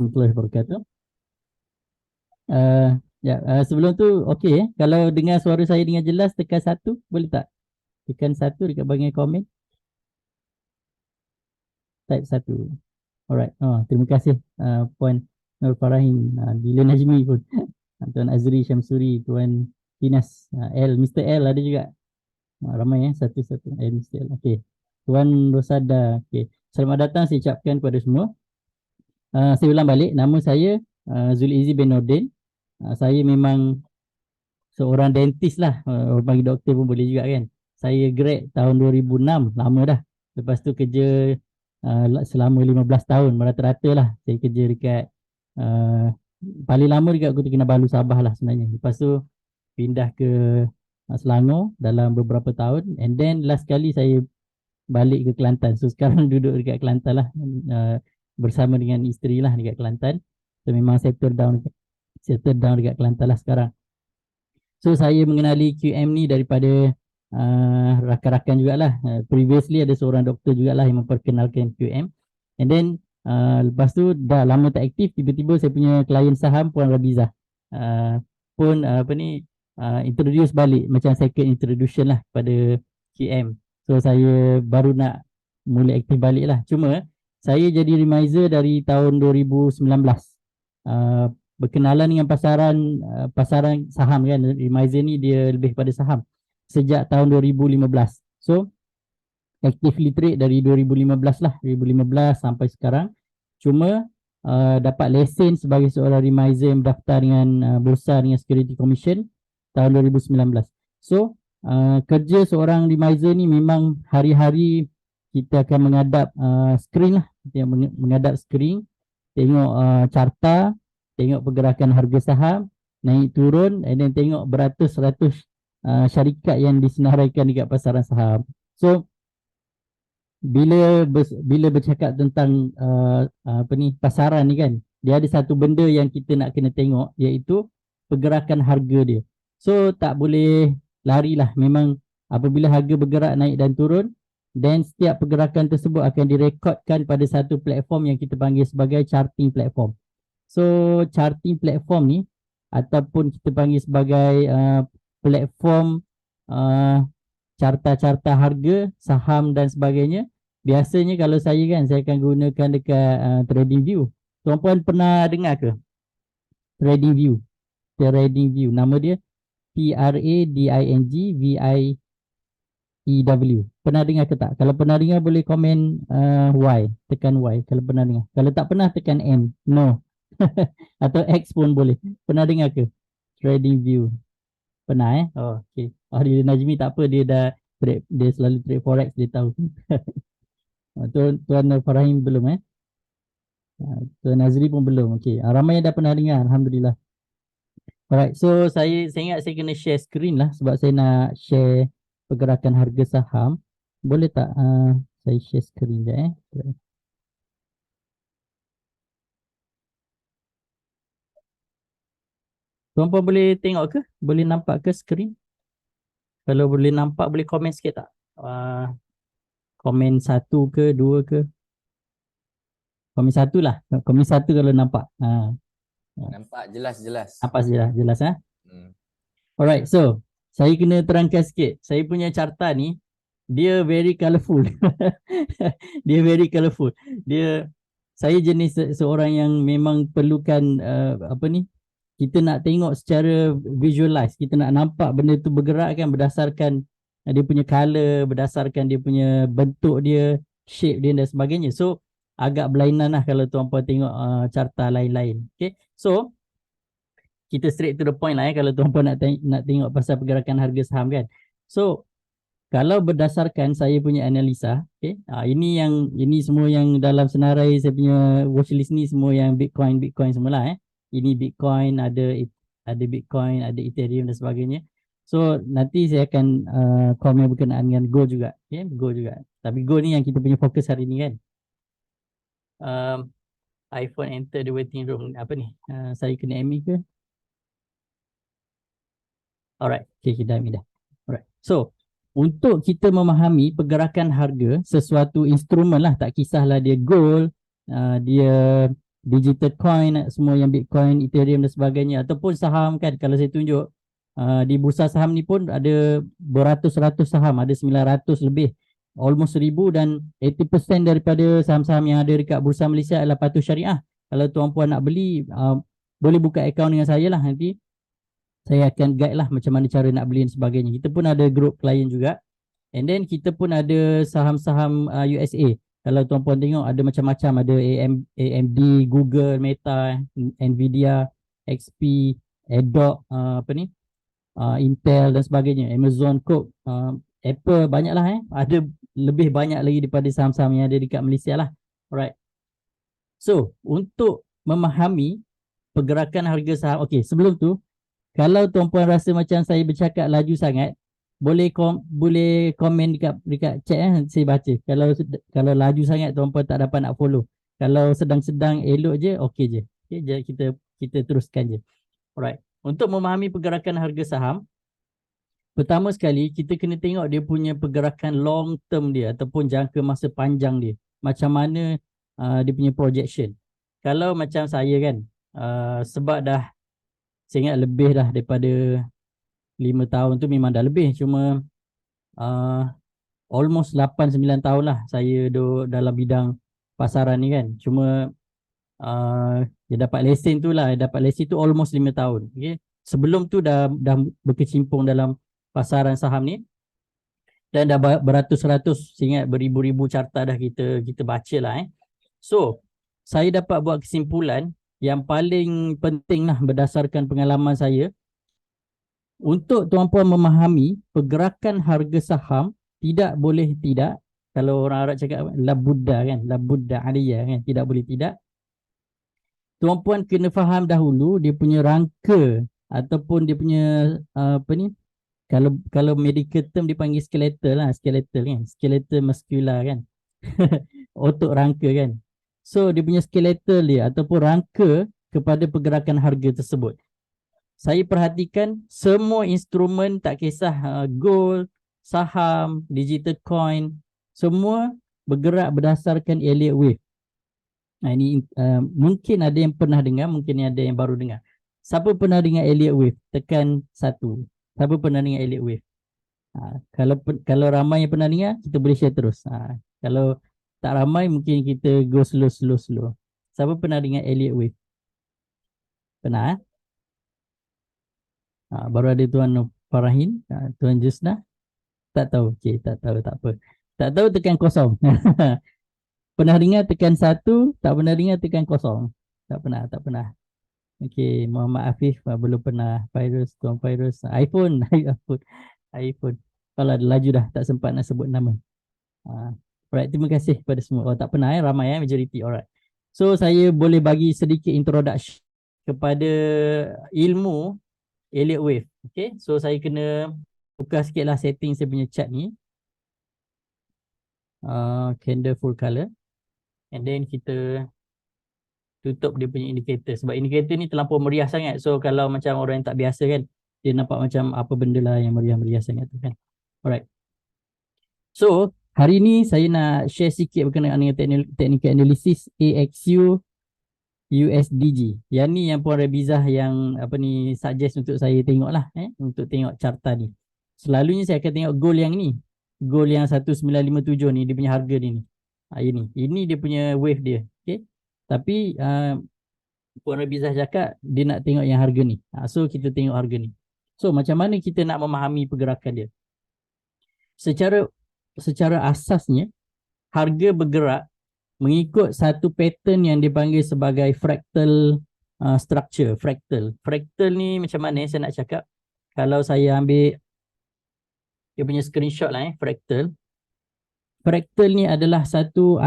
warahmatullahi wabarakatuh. Sebelum tu okey, kalau dengar suara saya dengan jelas tekan satu, boleh tak? Tekan satu dekat bahagian komen, type satu. Alright. Terima kasih Puan Nur Farahim, Dila Najmi pun, Tuan Azri Syamsuri, Tuan Kinas, Mr. L ada juga. Ramai satu-satu. Mr. L. Okey. Tuan Rosada. Okey. Selamat datang saya ucapkan kepada semua. Saya ulang balik, nama saya Zulizi bin Nordin. Saya memang seorang dentist lah, orang panggil doktor pun boleh juga kan. Saya grad tahun 2006, lama dah. Lepas tu kerja selama 15 tahun merata-rata lah. Saya kerja dekat paling lama dekat Kota Kinabalu Sabah lah sebenarnya. Lepas tu pindah ke Selangor dalam beberapa tahun, and then last kali saya balik ke Kelantan. So sekarang duduk dekat Kelantan lah, bersama dengan isteri lah dekat Kelantan. So memang settle down dekat Kelantan lah sekarang. So saya mengenali QM ni daripada rakan-rakan jugalah. Previously ada seorang doktor jugalah yang memperkenalkan QM. And then lepas tu dah lama tak aktif, tiba-tiba saya punya klien saham Puan Rabiza pun introduce balik, macam second introduction lah pada QM. So saya baru nak mula aktif balik lah. Cuma saya jadi remiser dari tahun 2019. Berkenalan dengan pasaran saham kan. Remiser ni dia lebih pada saham sejak tahun 2015. So actively trade dari 2015 lah, 2015 sampai sekarang. Cuma dapat lesen sebagai seorang remiser yang mendaftar dengan Bursa dengan Security Commission tahun 2019. So kerja seorang remiser ni memang hari-hari kita akan menghadap screen lah, menghadap screen, tengok carta, tengok pergerakan harga saham naik turun, and then tengok beratus-ratus syarikat yang disenaraikan dekat pasaran saham. So bila bercakap tentang pasaran ni kan, dia ada satu benda yang kita nak kena tengok, iaitu pergerakan harga dia. So tak boleh lari lah. Memang apabila harga bergerak naik dan turun, dan setiap pergerakan tersebut akan direkodkan pada satu platform yang kita panggil sebagai charting platform. So charting platform ni, ataupun kita panggil sebagai platform carta-carta harga saham dan sebagainya, biasanya kalau saya akan gunakan dekat TradingView. Tuan-puan pernah dengar ke TradingView? TradingView, nama dia TradingView. Pernah dengar ke tak? Kalau pernah dengar boleh komen Y, tekan Y kalau pernah dengar. Kalau tak pernah tekan M, no. Atau X pun boleh. Pernah dengar ke TradingView? Pernah Oh, okey. Dia Najmi tak apa, dia dah dia selalu trade forex, dia tahu. Tuan Farahim belum Tuan Nazri pun belum. Okey. Ramai yang dah pernah dengar, alhamdulillah. Alright, so saya ingat saya kena share screen lah sebab saya nak share pergerakan harga saham. Boleh tak saya share screen je Tuan-puan boleh tengok ke? Boleh nampak ke screen? Kalau boleh nampak, boleh komen sikit tak? Komen satu ke, dua ke? Komen satu lah. Komen satu kalau nampak. Nampak jelas-jelas. Nampak jelas Alright, so saya kena terangkan sikit. Saya punya carta ni, dia very colourful. Dia very colourful. Saya jenis seorang yang memang perlukan kita nak tengok secara visualize. Kita nak nampak benda tu bergerak kan, berdasarkan dia punya colour, berdasarkan dia punya bentuk dia, shape dia dan sebagainya. So agak berlainan lah kalau tuan-puan tengok carta lain-lain. Okay, so kita straight to the point lah kalau tuan-puan nak tengok pasal pergerakan harga saham kan. So kalau berdasarkan saya punya analisa, ini semua yang dalam senarai saya punya watchlist ni, semua yang Bitcoin semua ini Bitcoin, ada Bitcoin, ada Ethereum dan sebagainya. So nanti saya akan komen berkenaan dengan Gold juga. Gold juga. Tapi Gold ni yang kita punya fokus hari ni kan. iPhone enter the waiting room. Apa ni? Saya kena ME ke? Alright. Okay, kita dah. Alright. So untuk kita memahami pergerakan harga sesuatu instrumen lah, tak kisahlah dia gold, dia digital coin, semua yang Bitcoin, Ethereum dan sebagainya, ataupun saham kan, kalau saya tunjuk di bursa saham ni pun ada beratus-ratus saham, ada 900 lebih, almost 1000, dan 80% daripada saham-saham yang ada dekat bursa Malaysia adalah patuh syariah. Kalau tuan-puan nak beli, boleh buka akaun dengan saya lah, nanti saya akan guide lah macam mana cara nak beli dan sebagainya. Kita pun ada group klien juga. And then kita pun ada saham-saham USA. Kalau tuan-puan tengok ada macam-macam, ada AMD, Google, Meta, Nvidia, XP, Adobe, Intel dan sebagainya, Amazon, Coke, Apple, banyaklah Ada lebih banyak lagi daripada saham-saham yang ada dekat Malaysia lah. Alright. So, untuk memahami pergerakan harga saham, okay, sebelum tu, kalau tuan-puan rasa macam saya bercakap laju sangat, boleh komen dekat chat saya baca. Kalau laju sangat tuan-puan tak dapat nak follow. Kalau sedang-sedang elok je, okey je. Okay, jadi kita teruskan je. Alright. Untuk memahami pergerakan harga saham, pertama sekali kita kena tengok dia punya pergerakan long term dia ataupun jangka masa panjang dia. Macam mana dia punya projection. Kalau macam saya kan, sebab dah saya ingat lebih dah daripada 5 tahun tu, memang dah lebih, cuma almost 8-9 tahun lah saya duduk dalam bidang pasaran ni kan. Cuma dia dapat lesen tu lah, dapat lesen tu almost 5 tahun. Okay? Sebelum tu dah berkecimpung dalam pasaran saham ni, dan dah beratus-ratus, saya ingat beribu-ribu carta dah kita baca lah. So saya dapat buat kesimpulan yang paling penting lah berdasarkan pengalaman saya. Untuk tuan-puan memahami pergerakan harga saham, tidak boleh tidak, kalau orang Arab cakap la budda kan, la budda aliyah kan, tidak boleh tidak. Tuan-puan kena faham dahulu dia punya rangka ataupun dia punya kalau medical term dipanggil skeletal lah, skeletal kan, skeletal muscular kan. Otot rangka kan. So dia punya skeletal dia ataupun rangka kepada pergerakan harga tersebut. Saya perhatikan semua instrumen, tak kisah gold, saham, digital coin, semua bergerak berdasarkan Elliott Wave. Nah, ini mungkin ada yang pernah dengar, mungkin ada yang baru dengar. Siapa pernah dengar Elliott Wave? Tekan 1. Siapa pernah dengar Elliott Wave? Kalau ramai yang pernah dengar, kita boleh share terus. Kalau tak ramai, mungkin kita go slow. Siapa pernah dengar Elliott Wave? Pernah? Baru ada Tuan Farahin, Tuan Jusna. Tak tahu. Okay, tak tahu, tak apa. Tak tahu tekan 0. Pernah dengar tekan 1, tak pernah dengar tekan 0. Tak pernah. Okay, Muhammad Afif belum pernah. Virus, Tuan Virus. iPhone. Kalau ada laju dah, tak sempat nak sebut nama. Alright, terima kasih kepada semua. Oh, tak pernah ramai majority. Alright. So, saya boleh bagi sedikit introduction kepada ilmu Elliott Wave. Okay, so saya kena buka sikit lah setting saya punya chart ni. Candle full color. And then kita tutup dia punya indicator. Sebab indicator ni terlampau meriah sangat. So kalau macam orang yang tak biasa kan, dia nampak macam apa benda lah yang meriah-meriah sangat tu kan. Alright. So hari ni saya nak share sikit berkenaan dengan teknik analisis AXU USDG. Yang ni yang Puan Rebizah yang suggest untuk saya tengok lah, untuk tengok carta ni. Selalunya saya akan tengok gold yang ni. Gold yang 1957 ni, dia punya harga dia ni. Ini dia punya wave dia. Okay. Tapi Puan Rebizah cakap dia nak tengok yang harga ni. So kita tengok harga ni. So macam mana kita nak memahami pergerakan dia? Secara asasnya, harga bergerak mengikut satu pattern yang dipanggil sebagai fractal structure. Fractal ni macam mana saya nak cakap? Kalau saya ambil dia punya screenshot lah fractal. Fractal ni adalah satu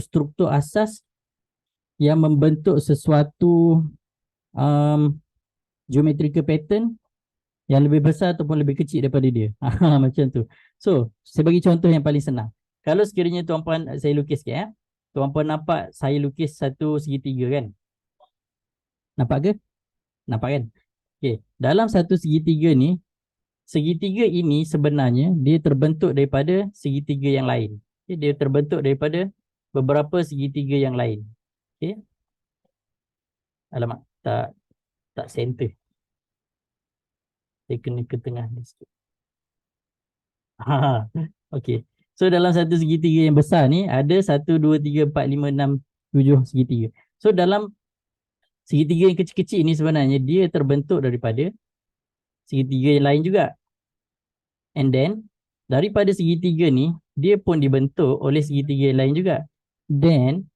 struktur asas yang membentuk sesuatu geometrical pattern yang lebih besar ataupun lebih kecil daripada dia. Macam tu. So, saya bagi contoh yang paling senang. Kalau sekiranya tuan-puan, saya lukis sikit Tuan-puan nampak saya lukis satu segitiga kan? Nampak ke? Nampak kan? Okay. Dalam satu segitiga ni, segitiga ini sebenarnya dia terbentuk daripada segitiga yang lain. Okay. Dia terbentuk daripada beberapa segitiga yang lain. Okay. Alamak, tak center. Saya kena ke tengah ni sikit. Okay. So dalam satu segitiga yang besar ni ada 1, 2, 3, 4, 5, 6, 7 segitiga. So dalam segitiga yang kecil-kecil ni sebenarnya dia terbentuk daripada segitiga yang lain juga. And then daripada segitiga ni dia pun dibentuk oleh segitiga yang lain juga. Then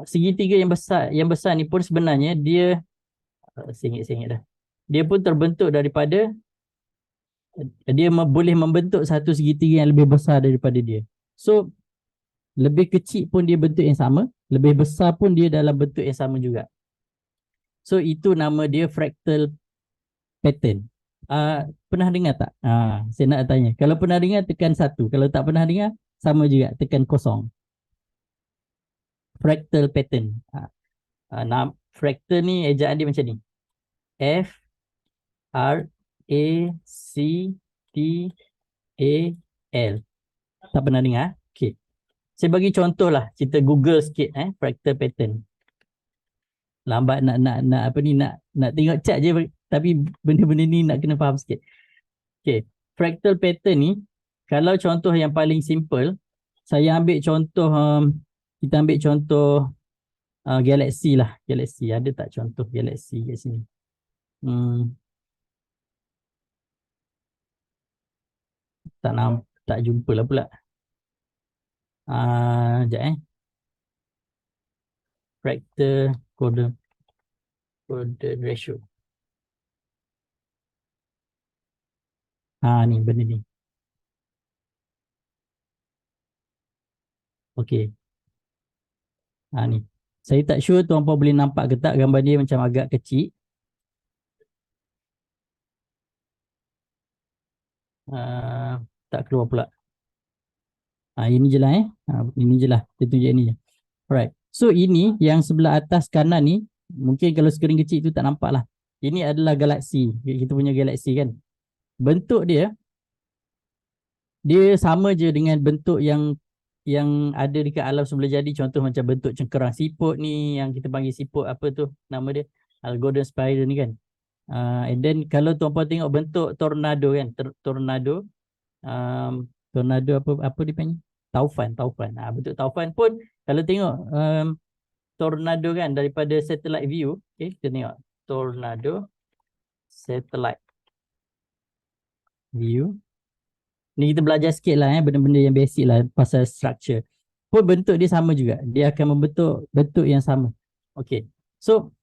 segitiga yang besar ni pun sebenarnya dia saya ingat dah. Dia pun terbentuk daripada dia boleh membentuk satu segitiga yang lebih besar daripada dia. So lebih kecil pun dia bentuk yang sama, lebih besar pun dia dalam bentuk yang sama juga. So itu nama dia fractal pattern. Pernah dengar tak? Saya nak tanya. Kalau pernah dengar tekan 1, kalau tak pernah dengar sama juga tekan 0. Fractal pattern. Fractal ni ejaan dia macam ni. F R A C T A L. Tak pernah dengar? Okay. Saya bagi contoh lah. Kita Google sikit fractal pattern. Lambat nak apa ni, nak tengok chat je, tapi benda-benda ni nak kena faham sikit. Okay. Fractal pattern ni, kalau contoh yang paling simple, saya ambil contoh kita ambil contoh galaksi lah. Galaksi. Ada tak contoh galaksi kat sini? Tak jumpa lah pula. Sekejap Fractal coordinate ratio. Ni benda ni. Okey. Ni. Saya tak sure tuan-puan boleh nampak ke tak, gambar dia macam agak kecil. Tak keluar pula. Ini je lah ini je lah. Kita tunjuk ini je. Alright. So ini yang sebelah atas kanan ni, mungkin kalau skrin kecil tu tak nampak lah. Ini adalah galaksi. Kita punya galaksi kan. Bentuk dia sama je dengan bentuk yang ada dekat alam sebelah jadi. Contoh macam bentuk cengkerang siput ni, yang kita panggil siput apa tu nama dia, Golden Spider ni kan. And then kalau tuan-puan tengok bentuk tornado kan, tornado apa dia panggil, taufan. Bentuk taufan pun kalau tengok tornado kan daripada satellite view. Okay, kita tengok tornado satellite view. Ni kita belajar sikit lah benda-benda yang basic lah pasal structure. Pun bentuk dia sama juga. Dia akan membentuk bentuk yang sama. Okay. So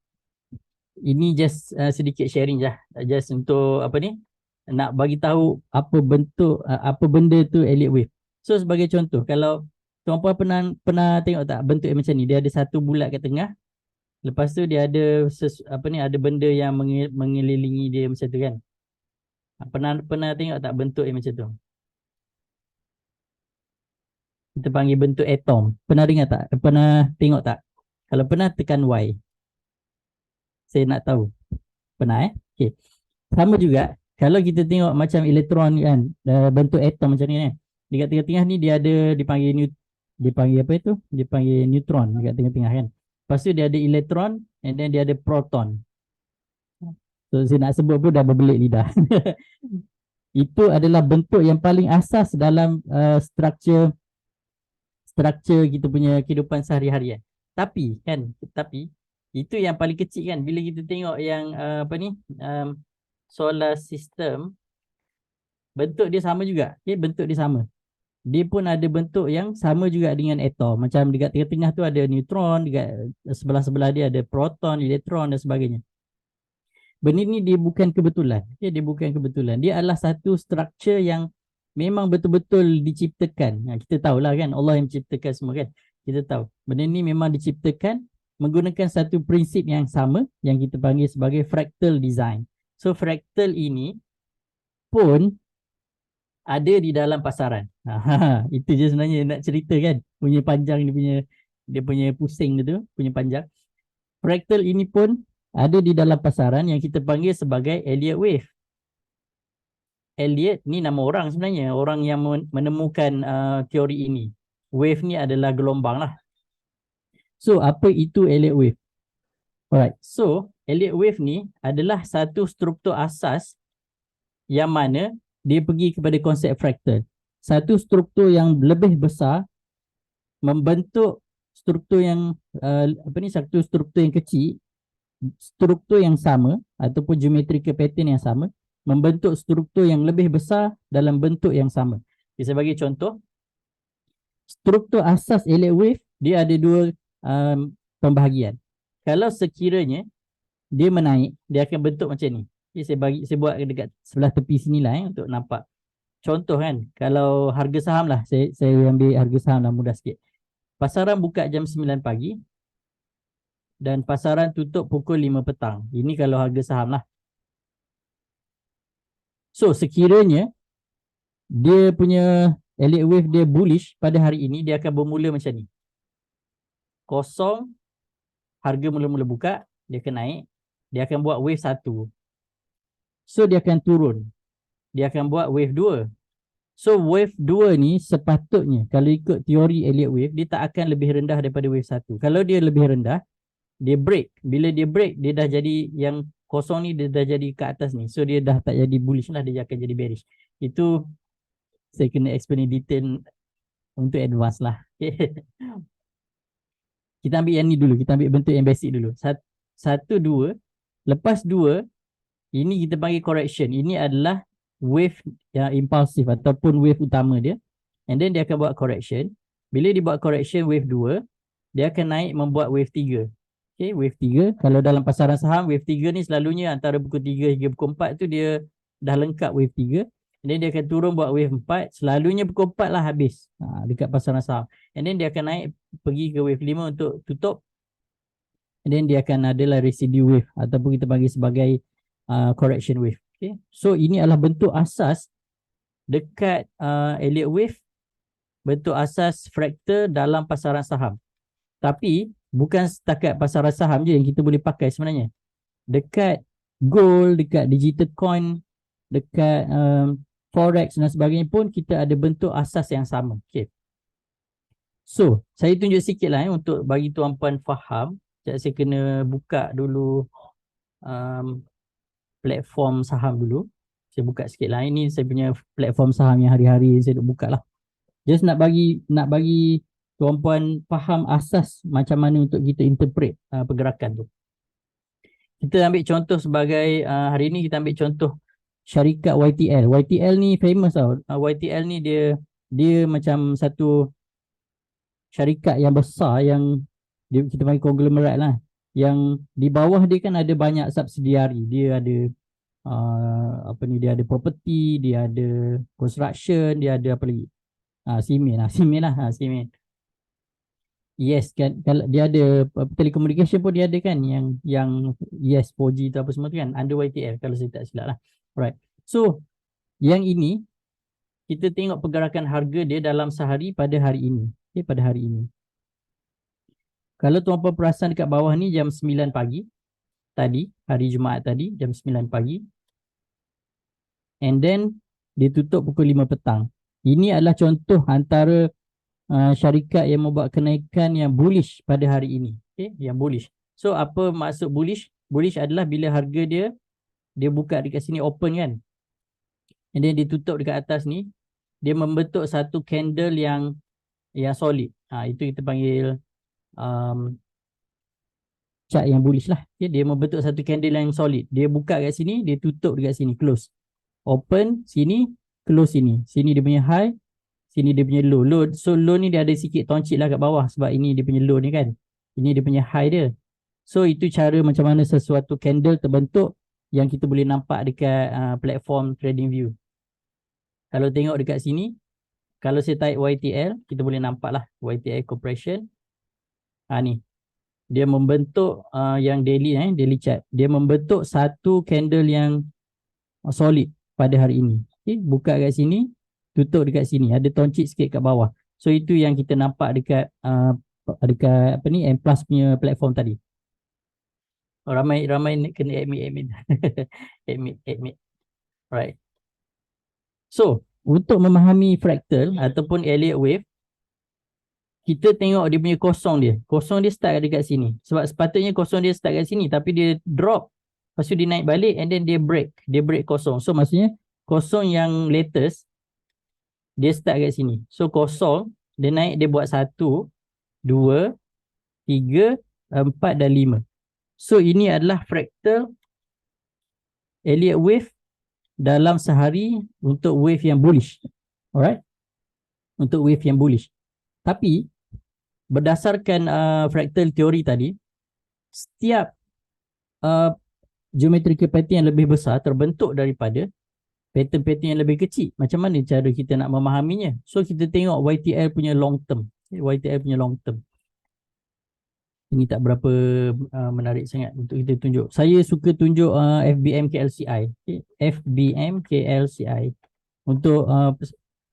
ini just sedikit sharing je. Just untuk apa ni, nak bagi tahu apa bentuk apa benda tu Elliott wave. So sebagai contoh, kalau tuan-puan pernah tengok tak bentuk yang macam ni, dia ada satu bulat kat tengah. Lepas tu dia ada ada benda yang mengelilingi dia macam tu kan. Pernah tengok tak bentuk yang macam tu? Kita panggil bentuk atom. Pernah dengar tak? Pernah tengok tak? Kalau pernah tekan Y. Saya nak tahu. Pernah Okay. Sama juga kalau kita tengok macam elektron kan, bentuk atom macam ni kan. Dekat tengah-tengah ni dia ada dipanggil apa itu? Dia panggil neutron dekat tengah-tengah kan. Lepas tu dia ada elektron and then dia ada proton. So saya nak sebut pun dah berbelit lidah. Itu adalah bentuk yang paling asas dalam struktur kita punya kehidupan sehari-harian. Tapi itu yang paling kecil kan. Bila kita tengok yang solar system, bentuk dia sama juga. Okay, bentuk dia sama. Dia pun ada bentuk yang sama juga dengan atom. Macam dekat tengah-tengah tu ada neutron, dekat sebelah-sebelah dia ada proton, elektron dan sebagainya. Benda ni dia bukan kebetulan. Okay, dia bukan kebetulan. Dia adalah satu struktur yang memang betul-betul diciptakan. Kita tahulah kan, Allah yang menciptakan semua kan. Kita tahu. Benda ni memang diciptakan menggunakan satu prinsip yang sama yang kita panggil sebagai fractal design. So fractal ini pun ada di dalam pasaran. Itu je sebenarnya nak cerita kan. Punya panjang dia punya pusing tu, punya panjang. Fractal ini pun ada di dalam pasaran yang kita panggil sebagai Elliott wave. Elliott ni nama orang sebenarnya, orang yang menemukan teori ini. Wave ni adalah gelombang lah. So apa itu Elliott wave? Alright, so Elliott wave ni adalah satu struktur asas yang mana dia pergi kepada konsep fraktal. Satu struktur yang lebih besar membentuk struktur yang satu struktur yang kecil, struktur yang sama ataupun geometrical pattern yang sama membentuk struktur yang lebih besar dalam bentuk yang sama. Saya bagi contoh, struktur asas Elliott wave dia ada dua pembahagian. Kalau sekiranya dia menaik, dia akan bentuk macam ni. Okay, saya buat dekat sebelah tepi sini lah untuk nampak. Contoh kan, kalau harga saham lah, saya ambil harga saham lah mudah sikit. Pasaran buka jam 9 pagi dan pasaran tutup pukul 5 petang. Ini kalau harga saham lah. So sekiranya dia punya Elliott wave dia bullish pada hari ini, dia akan bermula macam ni. Kosong, harga mula-mula buka, dia akan naik. Dia akan buat wave 1. So dia akan turun. Dia akan buat wave 2. So wave 2 ni sepatutnya kalau ikut teori Elliott wave, dia tak akan lebih rendah daripada wave 1. Kalau dia lebih rendah, dia break. Bila dia break, dia dah jadi yang kosong ni, dia dah jadi ke atas ni. So dia dah tak jadi bullish lah, dia akan jadi bearish. Itu saya kena explain detail untuk advance lah. Okay. Kita ambil yang ni dulu. Kita ambil bentuk yang basic dulu. 1, 2. Lepas 2, ini kita panggil correction. Ini adalah wave yang impulsif ataupun wave utama dia. And then dia akan buat correction. Bila dia buat correction wave 2, dia akan naik membuat wave 3. Okay, wave 3. Kalau dalam pasaran saham, wave 3 ni selalunya antara pukul 3 hingga pukul 4 tu dia dah lengkap wave 3. And then dia akan turun buat wave 4. Selalunya pukul 4 lah habis dekat pasaran saham. And then dia akan naik pergi ke wave 5 untuk tutup. And then dia akan adalah residue wave ataupun kita panggil sebagai correction wave. Okay. So ini adalah bentuk asas dekat Elliott wave, bentuk asas fraktal dalam pasaran saham. Tapi bukan setakat pasaran saham je yang kita boleh pakai sebenarnya. Dekat gold, dekat digital coin, dekat forex dan sebagainya pun kita ada bentuk asas yang sama. Okay. So saya tunjuk sikit lah untuk bagi tuan-puan faham. Saya kena buka dulu platform saham dulu. Saya buka sikit lah. Ini saya punya platform saham yang hari-hari saya duk buka lah. Just nak bagi tuan-puan faham asas macam mana untuk kita interpret pergerakan tu. Kita ambil contoh sebagai hari ni kita ambil contoh syarikat YTL. YTL ni famous tau. YTL ni dia macam satu syarikat yang besar yang kita panggil konglomerat lah. Yang di bawah dia kan ada banyak subsidiari. Dia ada dia ada property, dia ada construction, dia ada apa lagi? Simen. Yes kan, kalau dia ada telecommunication pun dia ada kan, yang yes 4G tu apa semua tu kan under YTL kalau saya tak silap lah. Alright. So yang ini kita tengok pergerakan harga dia dalam sehari pada hari ini. Okay, pada hari ini. Kalau tuan-puan perasan dekat bawah ni jam 9 pagi tadi, hari Jumaat tadi jam 9 pagi. And then dia tutup pukul 5 petang. Ini adalah contoh antara syarikat yang membuat kenaikan yang bullish pada hari ini. Okay, yang bullish. So apa maksud bullish? Bullish adalah bila harga dia buka dekat sini open kan. And then dia tutup dekat atas ni, dia membentuk satu candle yang solid. Itu kita panggil chart yang bullish lah. Okay, dia membentuk satu candle yang solid. Dia buka kat sini, dia tutup dekat sini, close. Open sini, close sini. Sini dia punya high, sini dia punya low. So low ni dia ada sikit toncit lah kat bawah sebab ini dia punya low ni kan. Ini dia punya high dia. So itu cara macam mana sesuatu candle terbentuk yang kita boleh nampak dekat platform TradingView. Kalau tengok dekat sini, kalau saya type YTL, kita boleh nampak lah YTL Corporation. Ni. Dia membentuk yang daily chart. Dia membentuk satu candle yang solid pada hari ini. Okay, buka kat sini, tutup dekat sini, ada toncit sikit kat bawah. So itu yang kita nampak dekat M Plus punya platform tadi. Ramai kena admit. admit. Right. So untuk memahami fractal ataupun Elliott wave, kita tengok dia punya kosong dia. Kosong dia start dekat sini. Sebab sepatutnya kosong dia start kat sini tapi dia drop. Lepas tu dia naik balik and then dia break. Dia break kosong. So maksudnya kosong yang latest dia start kat sini. So kosong dia naik dia buat 1, 2, 3, 4 dan 5. So ini adalah fractal Elliott wave dalam sehari untuk wave yang bullish. Alright? Untuk wave yang bullish. Tapi berdasarkan fractal teori tadi, setiap geometrical pattern yang lebih besar terbentuk daripada pattern-pattern yang lebih kecil. Macam mana cara kita nak memahaminya? So kita tengok YTL punya long term. YTL punya long term. Ini tak berapa menarik sangat untuk kita tunjuk. Saya suka tunjuk FBM KLCI. FBM KLCI. Untuk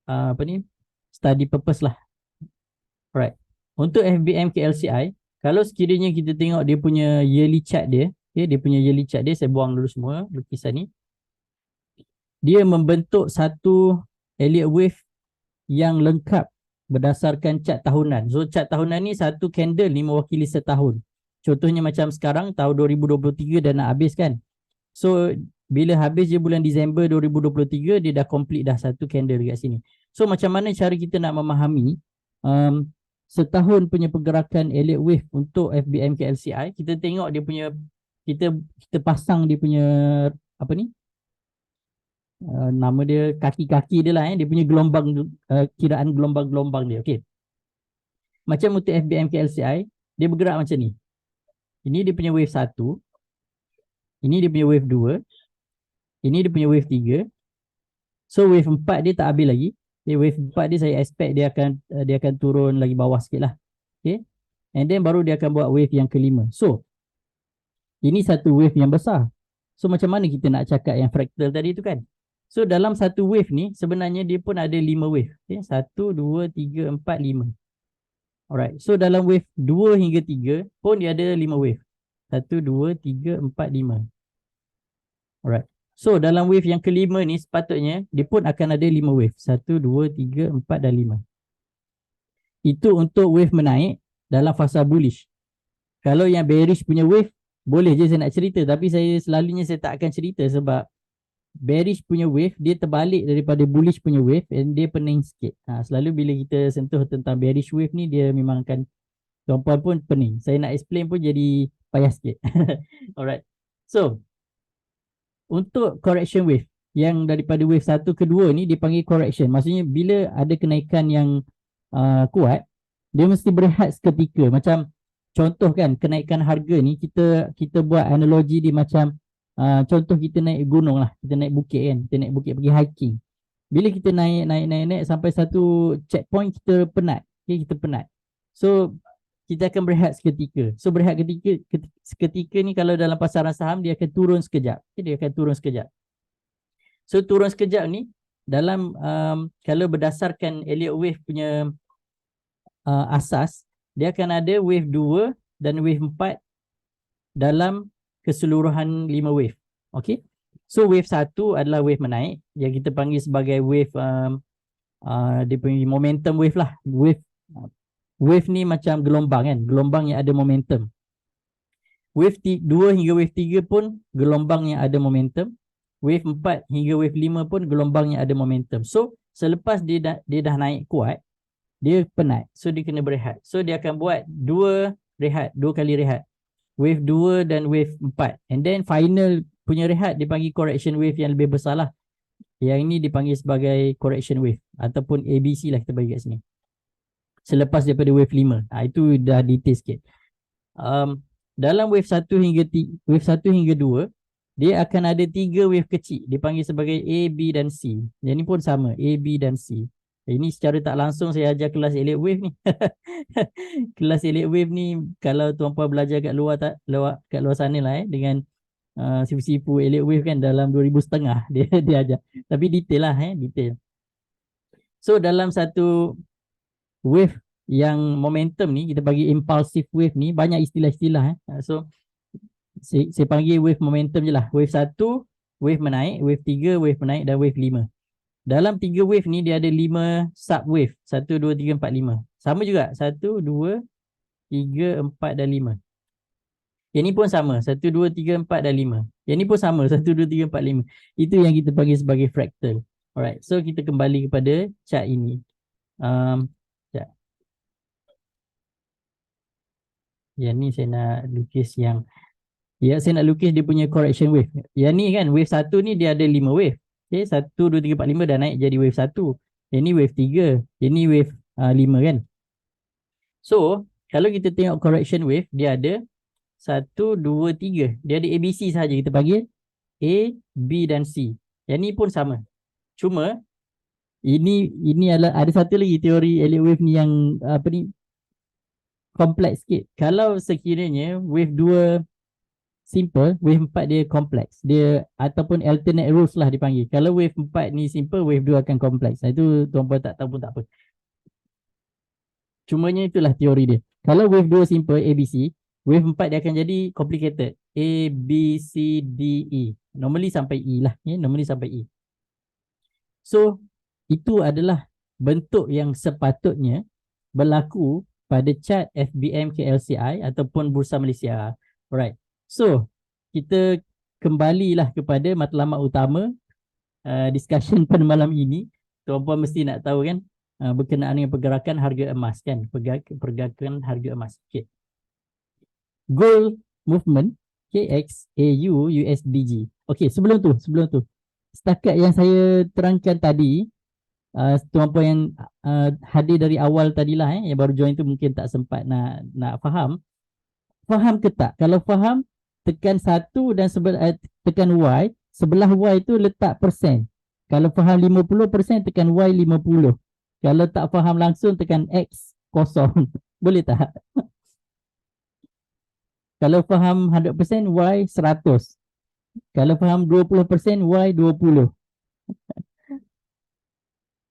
apa ni? Study purpose lah. Alright. Untuk FBM KLCI, kalau sekiranya kita tengok dia punya yearly chart dia, dia punya yearly chart dia, saya buang dulu semua lukisan ni. Dia membentuk satu Elliott wave yang lengkap berdasarkan chart tahunan. So chart tahunan ni satu candle ni mewakili setahun. Contohnya macam sekarang tahun 2023 dah nak habis kan. So bila habis je bulan Disember 2023 dia dah complete dah satu candle dekat sini. So macam mana cara kita nak memahami setahun punya pergerakan Elliott wave untuk FBM KLCI? Kita tengok dia punya, kita pasang dia punya apa ni? Nama dia kaki-kaki dia lah, dia punya gelombang, kiraan gelombang-gelombang dia. Okey. Macam untuk FBM KLCI, dia bergerak macam ni. Ini dia punya wave 1. Ini dia punya wave 2. Ini dia punya wave 3. So wave 4 dia tak habis lagi. Wave 4 dia saya expect dia akan turun lagi bawah sikit lah. Okay. And then baru dia akan buat wave yang kelima. So ini satu wave yang besar. So macam mana kita nak cakap yang fractal tadi tu kan? So dalam satu wave ni sebenarnya dia pun ada 5 wave. Okay. 1, 2, 3, 4, 5. Alright. So dalam wave 2 hingga 3 pun dia ada 5 wave. 1, 2, 3, 4, 5. Alright. So dalam wave yang kelima ni sepatutnya dia pun akan ada 5 wave. 1, 2, 3, 4 dan 5. Itu untuk wave menaik dalam fasa bullish. Kalau yang bearish punya wave, boleh je saya nak cerita. Tapi selalunya saya tak akan cerita sebab bearish punya wave dia terbalik daripada bullish punya wave and dia pening sikit. Selalu bila kita sentuh tentang bearish wave ni dia memang akan, tuan-puan pun pening. Saya nak explain pun jadi payah sikit. Alright. So untuk correction wave yang daripada wave 1 ke 2 ni dipanggil correction. Maksudnya bila ada kenaikan yang kuat, dia mesti berehat seketika. Macam contoh kan, kenaikan harga ni kita buat analogi di macam contoh kita naik gunung lah, kita naik bukit kan, kita naik bukit pergi hiking. Bila kita naik sampai satu checkpoint kita penat. Okay, kita penat. So kita akan berehat seketika. So berehat seketika ni kalau dalam pasaran saham dia akan turun sekejap. Okay, dia akan turun sekejap. So turun sekejap ni dalam kalau berdasarkan Elliott wave punya asas, dia akan ada wave 2 dan wave 4 dalam keseluruhan 5 wave. Okay. So wave 1 adalah wave menaik yang kita panggil sebagai wave dia punya momentum wave lah. Wave ni macam gelombang kan, gelombang yang ada momentum. Wave 2 hingga wave 3 pun gelombang yang ada momentum. Wave 4 hingga wave 5 pun gelombang yang ada momentum. So selepas dia dah naik kuat, dia penat. So dia kena berehat. So dia akan buat 2 kali rehat. Wave 2 dan wave 4. And then final punya rehat dipanggil correction wave yang lebih besar lah. Yang ini dipanggil sebagai correction wave ataupun ABC lah kita bagi kat sini. Selepas daripada wave 5. Itu dah detail sikit. Dalam wave 1 hingga 2, dia akan ada 3 wave kecil. Dipanggil sebagai A, B dan C. Yang ni pun sama, A, B dan C. Ini secara tak langsung saya ajar kelas Elliott wave ni. Kelas Elliott wave ni kalau tuan-puan belajar kat luar sana lah dengan sifu-sifu Elliott wave kan dalam 2,500 dia ajar. Tapi detail lah detail. So dalam satu wave yang momentum ni kita bagi impulsive wave ni banyak istilah-istilah So saya panggil wave momentum je lah. Wave 1 wave menaik, wave 3 wave menaik dan wave 5. Dalam 3 wave ni dia ada 5 sub wave. 1, 2, 3, 4, 5. Sama juga. 1, 2, 3, 4 dan 5. Yang ni pun sama. 1, 2, 3, 4 dan 5. Yang ni pun sama. 1, 2, 3, 4, 5. Itu yang kita panggil sebagai fractal. Alright. So kita kembali kepada chart ini. Sekejap. Yang ni saya nak lukis yang, ya, saya nak lukis dia punya correction wave. Yang ni kan, wave 1 ni dia ada 5 wave. Okay, 1, 2, 3, 4, 5 dah naik jadi wave 1. Yang ni wave 3. Yang ni wave 5 kan. So, kalau kita tengok correction wave, dia ada 1, 2, 3. Dia ada ABC sahaja. Kita panggil A, B dan C. Yang ni pun sama. Cuma, ini adalah, ada satu lagi teori Elliott wave ni yang apa ni, kompleks sikit. Kalau sekiranya wave 2 simple, wave 4 dia kompleks. Dia ataupun alternate rules lah dipanggil. Kalau wave 4 ni simple, wave 2 akan kompleks. Itu tuan-puan tak tahu pun tak apa. Cumanya itulah teori dia. Kalau wave 2 simple ABC, wave 4 dia akan jadi complicated. A, B, C, D, E. Normally sampai E lah. Normally sampai E. So, itu adalah bentuk yang sepatutnya berlaku pada chart FBM KLCI ataupun Bursa Malaysia. Alright. So, kita kembalilah kepada matlamat utama discussion pada malam ini. Tuan-puan mesti nak tahu kan, berkenaan dengan pergerakan harga emas kan, pergerakan harga emas. Okay. Gold movement KX AU USDG. Okay, sebelum tu setakat yang saya terangkan tadi, tuan-puan yang hadir dari awal tadilah, yang baru join tu mungkin tak sempat nak faham. Faham ke tak? Kalau faham, tekan 1 dan tekan Y, sebelah Y tu letak persen. Kalau faham 50%, tekan Y 50. Kalau tak faham langsung, tekan X kosong. Boleh tak? Kalau faham 100%, Y 100. Kalau faham 20%, Y 20.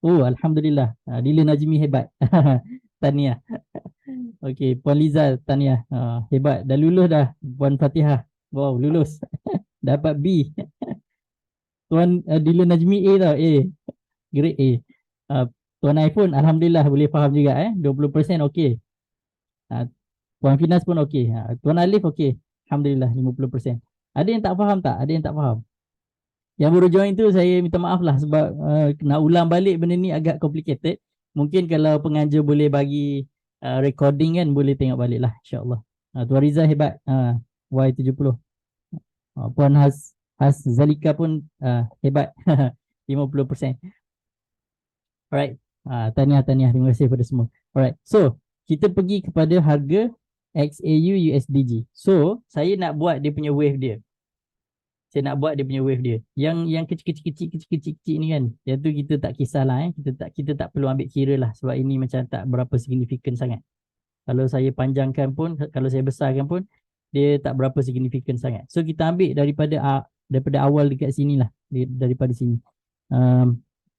Oh, Alhamdulillah. Dila Najmi hebat. Tahniah. Okey, Puan Liza, tahniah. Hebat. Dah lulus dah. Puan Fatihah. Wow, lulus. Dapat B. Tuan Dila Najmi A tau. A. Grade A. Tuan iPhone, Alhamdulillah boleh faham juga. 20% okey. Puan Finas pun okey. Tuan Alif okey. Alhamdulillah 50%. Ada yang tak faham tak? Ada yang tak faham? Yang baru join tu saya minta maaf lah sebab nak ulang balik benda ni agak complicated. Mungkin kalau pengajar boleh bagi recording kan, boleh tengok balik lah, insyaAllah. Tuan Riza hebat. Y70. Puan Has Zalika pun hebat. 50%. Alright. Tahniah. Terima kasih kepada semua. Alright. So, kita pergi kepada harga XAU USDG. So, saya nak buat dia punya wave dia. Yang kecil-kecil ni kan. Yang tu kita tak kisahlah. Kita tak perlu ambil kira lah. Sebab ini macam tak berapa signifikan sangat. Kalau saya panjangkan pun, kalau saya besarkan pun, dia tak berapa signifikan sangat. So kita ambil daripada awal dekat sini lah. Daripada sini.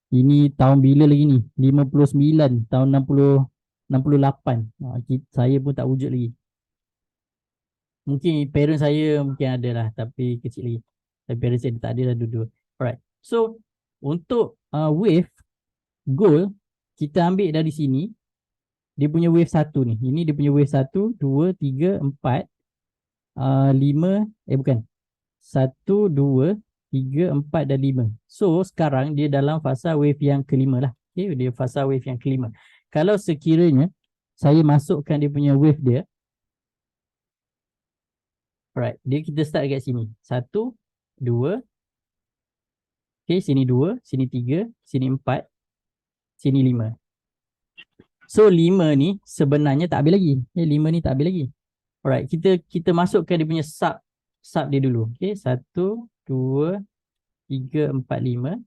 Ini tahun bila lagi ni? 59, tahun 68. Saya pun tak wujud lagi. Mungkin parent saya mungkin ada lah, tapi kecil lagi. Tapi parent saya tak ada dah dua-dua. Alright. So, untuk wave gold, kita ambil dari sini. Dia punya wave 1 ni. Ini dia punya wave 1, 2, 3, 4, 5, bukan. 1, 2, 3, 4 dan 5. So, sekarang dia dalam fasa wave yang kelima lah. Okay, dia fasa wave yang kelima. Kalau sekiranya saya masukkan dia punya wave dia, alright, kita start dekat sini. 1, 2. Okay, sini 2, sini 3, sini 4, sini 5. So 5 ni sebenarnya tak habis lagi. 5 ni tak habis lagi. Alright, kita masukkan dia punya sub dia dulu. Okay, 1, 2, 3, 4, 5.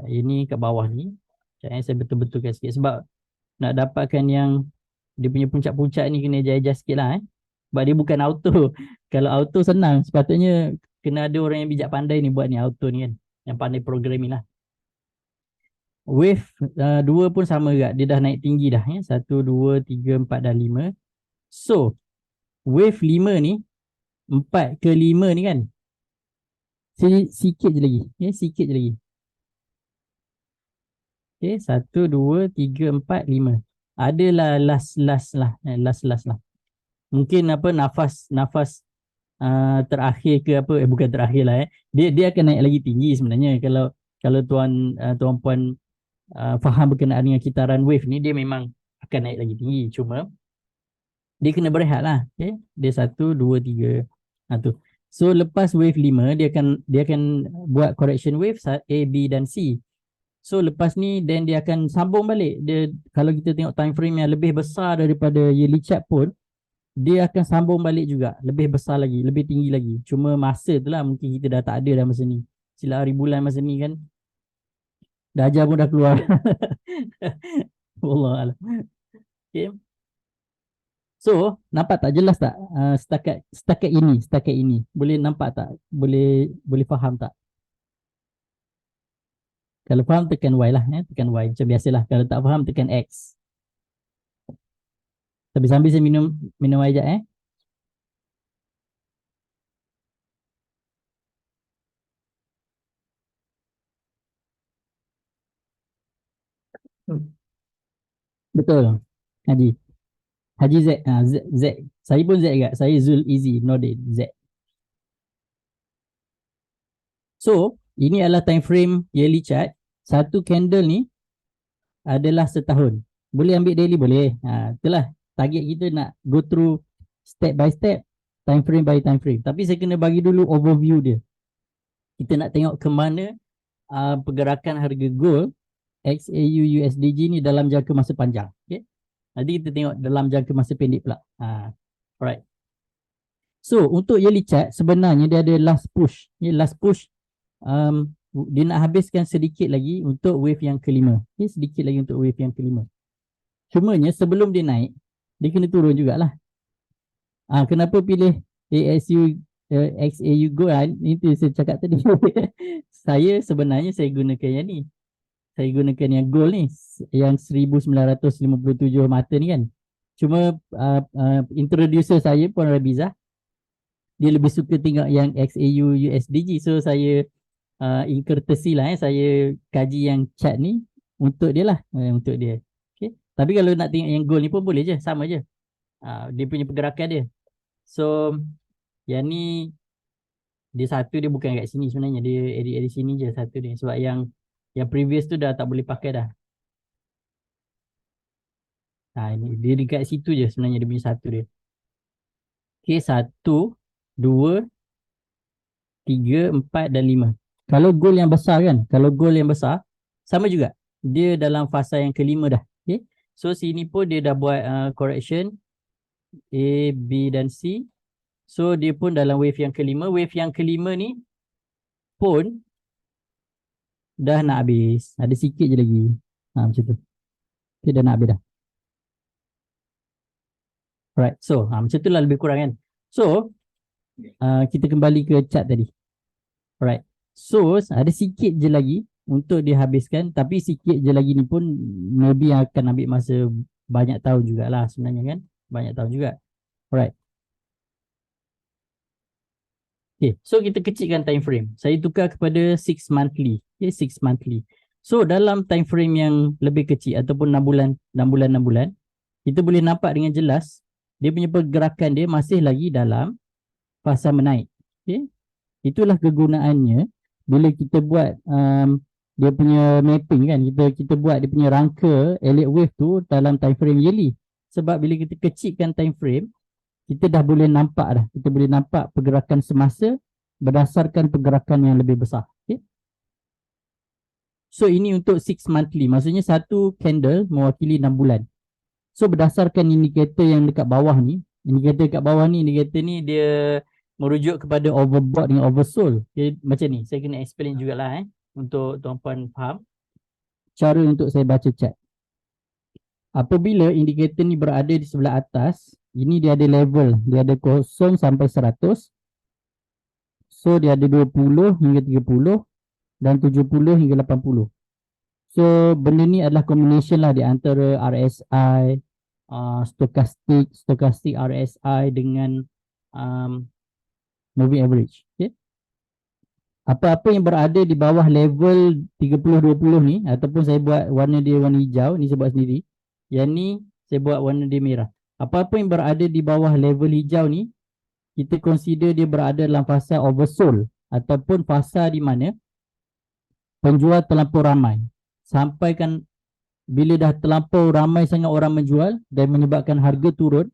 Ini kat bawah ni. Saya betul-betulkan sikit sebab nak dapatkan yang dia punya puncak-puncak ni kena adjust sikit lah. Sebab dia bukan auto. Kalau auto senang. Sepatutnya kena ada orang yang bijak pandai ni buat ni auto ni kan. Yang pandai programming lah. Wave 2 pun sama juga. Dia dah naik tinggi dah. 1, 2, 3, 4 dan 5. So, wave 5 ni, 4 ke 5 ni kan. Sikit je lagi. Sikit je lagi. Okay, 1, 2, 3, 4, 5. Adalah last lah, last lah. Mungkin apa nafas terakhir ke apa, bukan terakhir lah. Dia akan naik lagi tinggi sebenarnya kalau tuan puan faham berkenaan dengan kitaran wave ni, dia memang akan naik lagi tinggi. Cuma dia kena berehat lah. Okay? Dia 1, 2, 3. Tu. So lepas wave 5, dia akan buat correction wave A, B dan C. So lepas ni then dia akan sambung balik. Dia kalau kita tengok time frame yang lebih besar daripada yearly chart pun, dia akan sambung balik juga, lebih besar lagi, lebih tinggi lagi. Cuma masa tu lah mungkin kita dah tak ada dah masa ni. Sila hari bulan masa ni kan Dajjal pun dah keluar. Wallahualam. Okay. So, nampak tak jelas tak setakat ini? Boleh nampak tak? Boleh faham tak? Kalau faham tekan Y lah, tekan Y macam biasalah. Kalau tak faham tekan X. Tapi sambil saya minum air sekejap Betul. Haji. Haji Z. Z. Saya pun Z juga. Saya Zul Easy. Nordin. Z. So, ini adalah time frame yearly chart. Satu candle ni adalah setahun. Boleh ambil daily? Boleh. Itulah target kita nak go through step by step, time frame by time frame. Tapi saya kena bagi dulu overview dia. Kita nak tengok ke mana pergerakan harga gold XAU USDG ni dalam jangka masa panjang. Okay? Nanti kita tengok dalam jangka masa pendek pula. Alright. So, untuk yearly chart sebenarnya dia ada last push. Last push dia nak habiskan sedikit lagi untuk wave yang kelima. Sedikit lagi untuk wave yang kelima. Cumanya sebelum dia naik, dia kena turun jugalah. Kenapa pilih ASU XAU Gold? Itu saya cakap tadi. Sebenarnya saya gunakan yang ni. Saya gunakan yang gold ni, yang 1957 mata ni kan. Cuma introducer saya Puan Rabiza, dia lebih suka tengok yang XAU USDG. So saya in courtesy lah, saya kaji yang chart ni untuk dia lah, untuk dia. Okay. Tapi kalau nak tengok yang gold ni pun boleh je, sama je. Dia punya pergerakan dia. So yang ni dia satu, dia bukan kat sini sebenarnya, dia edit sini je satu dia. Sebab yang previous tu dah tak boleh pakai dah. Ini dia dekat situ je sebenarnya, dia punya satu dia. Okay, 1, 2, 3, 4 dan 5. Kalau goal yang besar kan, kalau goal yang besar sama juga, dia dalam fasa yang kelima dah. Okay. So sini pun dia dah buat correction A, B dan C. So dia pun dalam wave yang kelima. Wave yang kelima ni pun dah nak habis. Ada sikit je lagi. Macam tu. Okay, dah nak habis dah. Alright, so macam tu lah lebih kurang kan. So kita kembali ke chart tadi. Alright, so ada sikit je lagi untuk dihabiskan. Tapi sikit je lagi ni pun maybe akan ambil masa banyak tahun jugalah sebenarnya kan. Banyak tahun juga. Alright. Okay, so kita kecilkan time frame. Saya tukar kepada 6 monthly. Okay, 6 monthly. So dalam time frame yang lebih kecil ataupun 6 bulan, kita boleh nampak dengan jelas dia punya pergerakan dia masih lagi dalam fasa menaik. Okay. Itulah kegunaannya bila kita buat dia punya mapping kan, kita buat dia punya rangka Elliott wave tu dalam time frame yearly. Sebab bila kita kecilkan time frame, kita dah boleh nampak dah. Kita boleh nampak pergerakan semasa berdasarkan pergerakan yang lebih besar. Okay. So ini untuk 6 monthly. Maksudnya satu candle mewakili 6 bulan. So berdasarkan indikator yang dekat bawah ni, indikator ni dia merujuk kepada overbought dengan oversold. Okay, macam ni. Saya kena explain jugalah untuk tuan-puan faham cara untuk saya baca chart. Apabila indikator ni berada di sebelah atas, ini dia ada level, dia ada 0 sampai 100. So dia ada 20 hingga 30 dan 70 hingga 80. So benda ni adalah combination lah di antara RSI, stochastic RSI dengan moving average. Okay. Apa-apa yang berada di bawah level 30-20 ni, ataupun saya buat warna dia warna hijau, ni saya buat sendiri. Yang ni saya buat warna dia merah. Apa-apa yang berada di bawah level hijau ni, kita consider dia berada dalam fasa oversold, ataupun fasa di mana penjual terlampau ramai. Sampaikan bila dah terlampau ramai sangat orang menjual dan menyebabkan harga turun,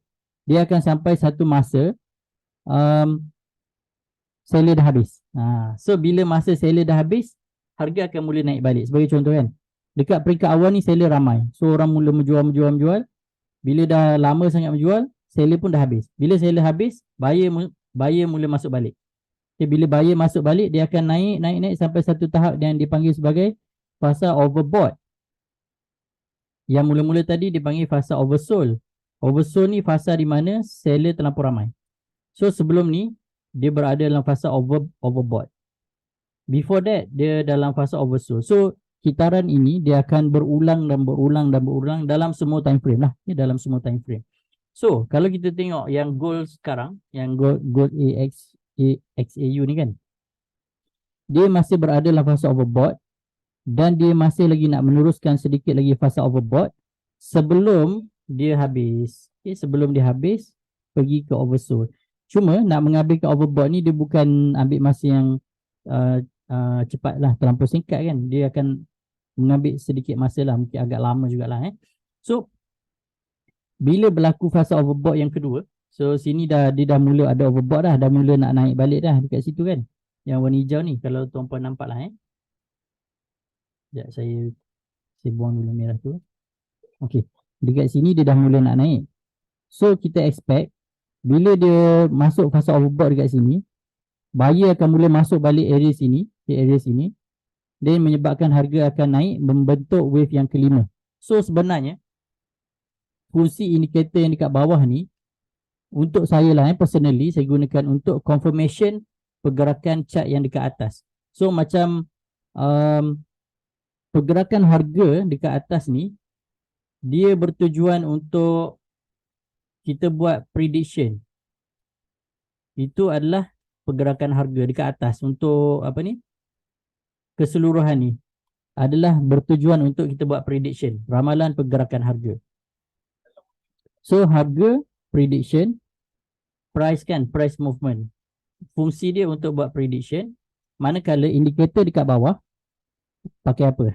dia akan sampai satu masa um, seller dah habis. So bila masa seller dah habis, harga akan mula naik balik. Sebagai contoh kan, dekat peringkat awal ni seller ramai. So orang mula menjual. Bila dah lama sangat menjual, seller pun dah habis. Bila seller habis, buyer mula masuk balik. Okay, bila buyer masuk balik, dia akan naik sampai satu tahap yang dipanggil sebagai fasa overbought. Yang mula-mula tadi dipanggil fasa oversold. Oversold ni fasa di mana seller terlampau ramai. So sebelum ni, dia berada dalam fasa overbought. Before that, dia dalam fasa oversold. So kitaran ini dia akan berulang dalam semua time frame lah. Dalam semua time frame. So kalau kita tengok yang gold sekarang, yang gold XAU ni kan, dia masih berada dalam fasa overbought dan dia masih lagi nak meneruskan sedikit lagi fasa overbought sebelum dia habis. Sebelum dia habis, pergi ke oversold. Cuma nak mengambil ke overbought ni dia bukan ambil masa yang cepat lah, terlampau singkat kan. Dia akan mengambil sedikit masa lah, mungkin agak lama jugalah. So bila berlaku fasa overbought yang kedua, so sini dia dah mula ada overbought dah mula nak naik balik dah dekat situ kan. Yang warna hijau ni, kalau tuan-puan nampak lah. Sekejap saya buang dulu merah tu. Okay, dekat sini dia dah mula nak naik. So kita expect bila dia masuk fasa overbought dekat sini, buyer akan mula masuk balik area sini, dan menyebabkan harga akan naik membentuk wave yang kelima. So sebenarnya fungsi indikator yang dekat bawah ni untuk saya lah, personally saya gunakan untuk confirmation pergerakan chart yang dekat atas. So macam pergerakan harga dekat atas ni, dia bertujuan untuk kita buat prediction. Itu adalah pergerakan harga dekat atas untuk apa ni, keseluruhan ni adalah bertujuan untuk kita buat prediction, ramalan pergerakan harga. So harga prediction, price kan, price movement, fungsi dia untuk buat prediction. Manakala indikator dekat bawah pakai apa?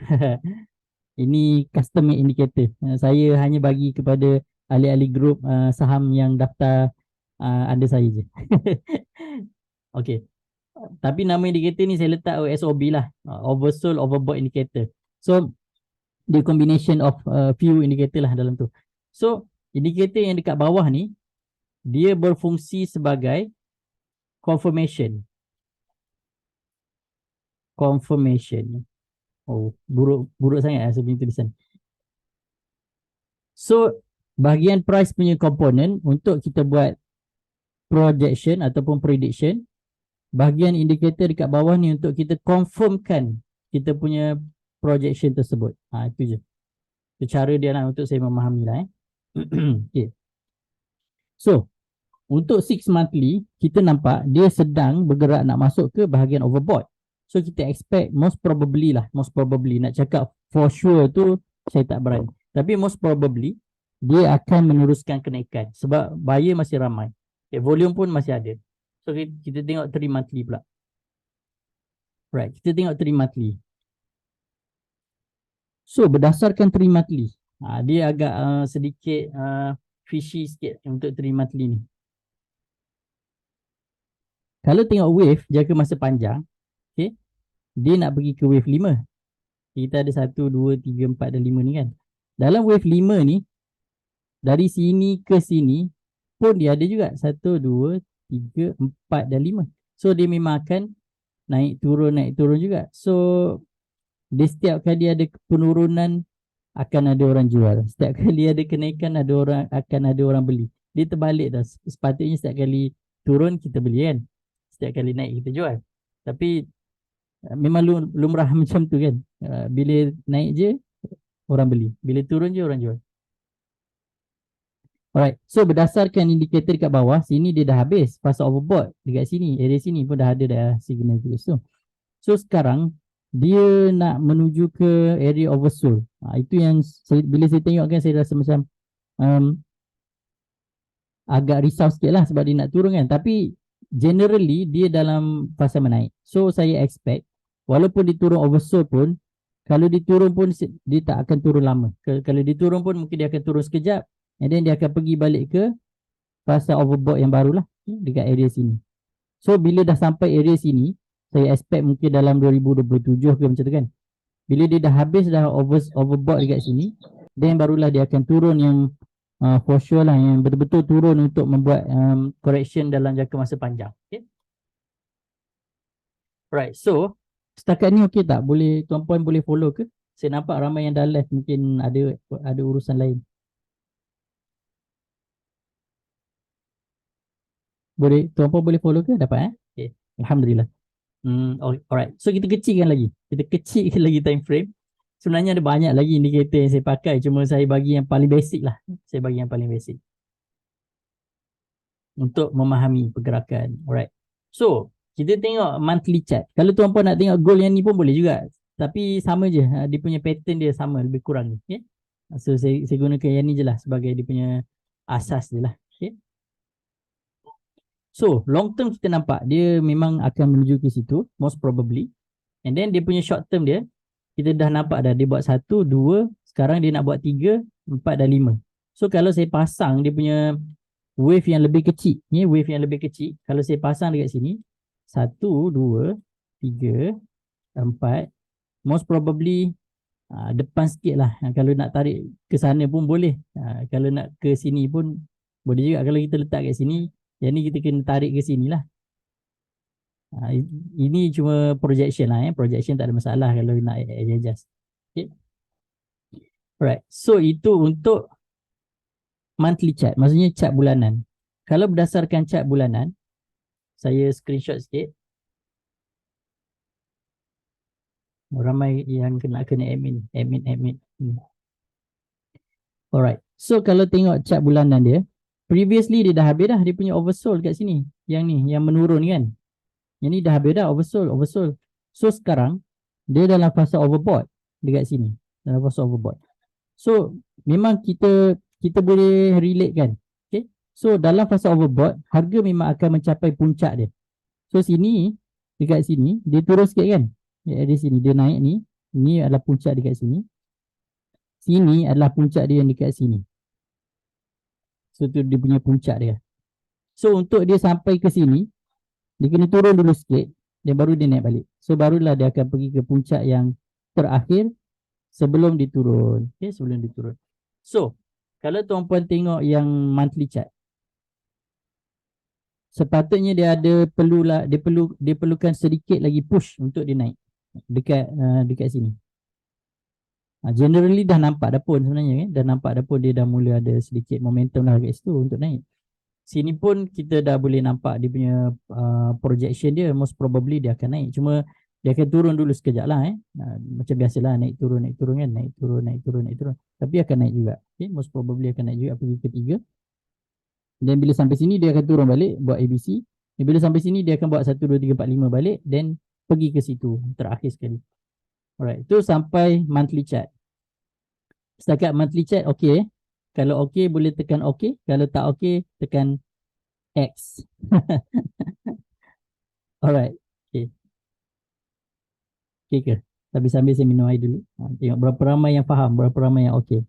Ini custom indicator. Saya hanya bagi kepada ahli-ahli grup saham yang daftar ada saya je. Okay. Tapi nama indikator ni saya letak SOB lah. Oversold, overbought indicator. So, the combination of few indicator lah dalam tu. So, indikator yang dekat bawah ni, dia berfungsi sebagai confirmation. Confirmation. Oh, buruk sangat lah sebenarnya tulisan. So, bahagian price punya komponen untuk kita buat projection ataupun prediction. Bahagian indikator dekat bawah ni untuk kita confirmkan kita punya projection tersebut. Itu je. Itu cara dia lah untuk saya memahami lah. Okay. So, untuk 6 monthly, kita nampak dia sedang bergerak nak masuk ke bahagian overbought. So kita expect most probably, nak cakap for sure tu saya tak berani. Tapi most probably dia akan meneruskan kenaikan sebab buyer masih ramai. Volume pun masih ada. So kita tengok 3 monthly pula. Right, kita tengok 3 monthly. So berdasarkan 3 monthly, dia agak sedikit fishy sikit untuk 3 monthly ni. Kalau tengok wave jangka masa panjang, okay, dia nak pergi ke wave 5. Kita ada 1, 2, 3, 4 dan 5 ni kan. Dalam wave 5 ni, dari sini ke sini pun dia ada juga 1, 2, 3, 4 dan 5. So dia memang akan naik turun juga. So dia setiap kali ada penurunan akan ada orang jual. Setiap kali ada kenaikan akan ada orang beli. Dia terbalik dah. Sepatutnya setiap kali turun kita beli kan. Setiap kali naik kita jual. Tapi memang lumrah macam tu kan. Bila naik je orang beli. Bila turun je orang jual. Alright. So berdasarkan indikator dekat bawah, sini dia dah habis fasa overbought. Dekat sini, area sini pun dah ada dah signal tu. So So sekarang dia nak menuju ke area oversold. Itu yang bila saya tengok kan saya rasa macam um, agak risau sikit lah sebab dia nak turun kan. Tapi generally dia dalam fasa menaik. So saya expect walaupun dia turun oversold pun, kalau dia turun pun dia tak akan turun lama. Kalau dia turun pun mungkin dia akan turun sekejap and then dia akan pergi balik ke fasa overbought yang barulah dekat area sini. So bila dah sampai area sini, saya expect mungkin dalam 2027 ke macam tu kan. Bila dia dah habis dah overbought dekat sini, then barulah dia akan turun yang for sure lah, yang betul-betul turun untuk membuat correction dalam jangka masa panjang. Okay. Right, so setakat ni okey tak? Boleh, tuan puan boleh follow ke? Saya nampak ramai yang dah left, mungkin ada urusan lain. Boleh, tuan puan boleh follow ke? Dapat Okay. Alhamdulillah. Alright. So kita kecilkan lagi. Kita kecilkan lagi time frame. Sebenarnya ada banyak lagi indikator yang saya pakai. Cuma saya bagi yang paling basic lah. Saya bagi yang paling basic. Untuk memahami pergerakan. Alright. So, kita tengok monthly chart. Kalau tuan puan nak tengok goal yang ni pun boleh juga. Tapi sama je. Dia punya pattern dia sama. Lebih kurang ni. Okay? So, saya gunakan yang ni je lah sebagai dia punya asas je lah. Okay? So, long term kita nampak dia memang akan menuju ke situ. Most probably. And then dia punya short term dia, kita dah nampak dah dia buat 1, 2, sekarang dia nak buat 3, 4 dan 5. So kalau saya pasang dia punya wave yang lebih kecil, ni wave yang lebih kecil, kalau saya pasang dekat sini 1, 2, 3, 4, most probably depan sikit lah. Kalau nak tarik ke sana pun boleh, kalau nak ke sini pun boleh juga. Kalau kita letak kat sini, yang ni kita kena tarik ke sini lah. Ini cuma projection lah. Projection tak ada masalah kalau nak adjust. Okay. Alright. So itu untuk monthly chart. Maksudnya chart bulanan. Kalau berdasarkan chart bulanan, saya screenshot sikit. Ramai yang kena admin. Alright. So kalau tengok chart bulanan dia, previously dia dah habis dah. Dia punya oversold kat sini. Yang ni, yang menurun kan. Yang ni dah habis dah, oversold. So sekarang dia dalam fasa overbought dekat sini. Dalam fasa overbought. So memang kita boleh relate kan. Okay. So dalam fasa overbought, harga memang akan mencapai puncak dia. So sini, dekat sini, dia turun sikit kan. Di sini dia naik ni. Ini adalah puncak dekat sini. Sini adalah puncak dia yang dekat sini. So tu dia punya puncak dia. So untuk dia sampai ke sini, dia kena turun dulu sikit, dan baru dia naik balik. So barulah dia akan pergi ke puncak yang terakhir sebelum dia turun. Okay, sebelum dia turun. So, kalau tuan-puan tengok yang monthly chart, sepatutnya dia ada dia perlukan sedikit lagi push untuk dia naik dekat sini. Generally dah nampak dah pun sebenarnya kan, dah nampak dah pun dia dah mula ada sedikit momentum lah kat situ untuk naik. Sini pun kita dah boleh nampak dia punya projection dia, most probably dia akan naik. Cuma dia akan turun dulu sekejap lah macam biasalah, naik turun kan, naik turun. Tapi akan naik juga. Okay? Most probably akan naik juga pergi ke 3. Dan bila sampai sini dia akan turun balik buat ABC. Dan bila sampai sini dia akan buat 1, 2, 3, 4, 5 balik, dan pergi ke situ terakhir sekali. Alright, tu sampai monthly chart. Setakat monthly chart okey. Kalau okey boleh tekan okey. Kalau tak okey tekan X. Alright. Okay. Okay ke? Tapi sambil saya minum air dulu. Tengok berapa ramai yang faham, berapa ramai yang okey.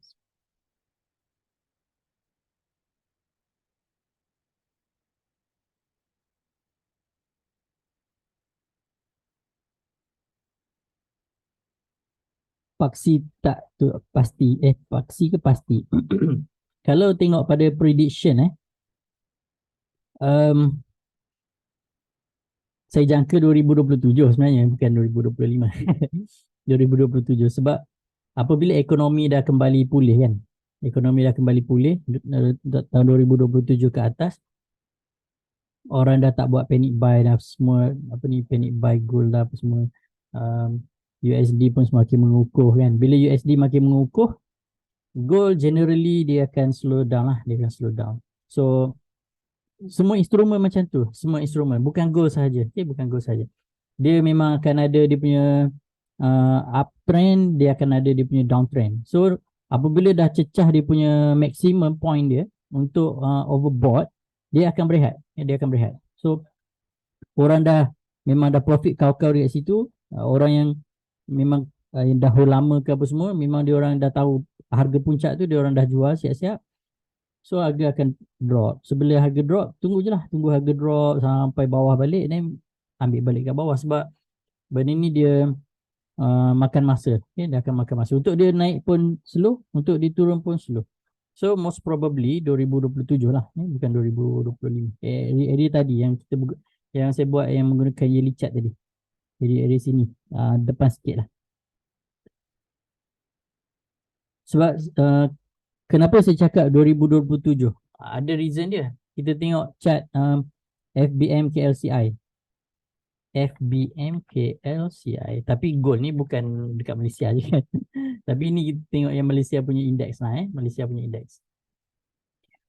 Paksi tak tu pasti. Paksi ke pasti? Kalau tengok pada prediction saya jangka 2027 sebenarnya, bukan 2025. 2027 sebab apabila ekonomi dah kembali pulih kan. Ekonomi dah kembali pulih tahun 2027 ke atas, orang dah tak buat panic buy dah semua, panic buy gold dah apa semua. USD pun semakin mengukuh kan. Bila USD makin mengukuh, gold generally dia akan slow down lah, So semua instrumen macam tu, semua instrumen, bukan gold sahaja. Okay, bukan gold sahaja. dia memang akan ada dia punya uptrend, dia akan ada dia punya downtrend. So apabila dah cecah dia punya maximum point dia untuk overbought, dia akan berehat. Dia akan berehat. So orang dah memang dah profit kau-kau dekat situ, orang yang memang yang dah lama ke apa semua, memang dia orang dah tahu harga puncak tu, dia orang dah jual siap-siap. So harga akan drop. Sebelum harga drop, tunggu je lah. Tunggu harga drop sampai bawah balik, then ambil balik kat bawah. Sebab benda ni dia makan masa. Okay? Dia akan makan masa. Untuk dia naik pun slow, untuk dia turun pun slow. So most probably 2027 lah. Bukan 2025. Area tadi yang yang saya buat yang menggunakan yearly chart tadi. Jadi area sini. Depan sikit lah. Sebab kenapa saya cakap 2027? Ada reason dia. Kita tengok chart FBM KLCI. FBM KLCI. Tapi gold ni bukan dekat Malaysia je kan. Tapi ni kita tengok yang Malaysia punya indeks lah Malaysia punya indeks.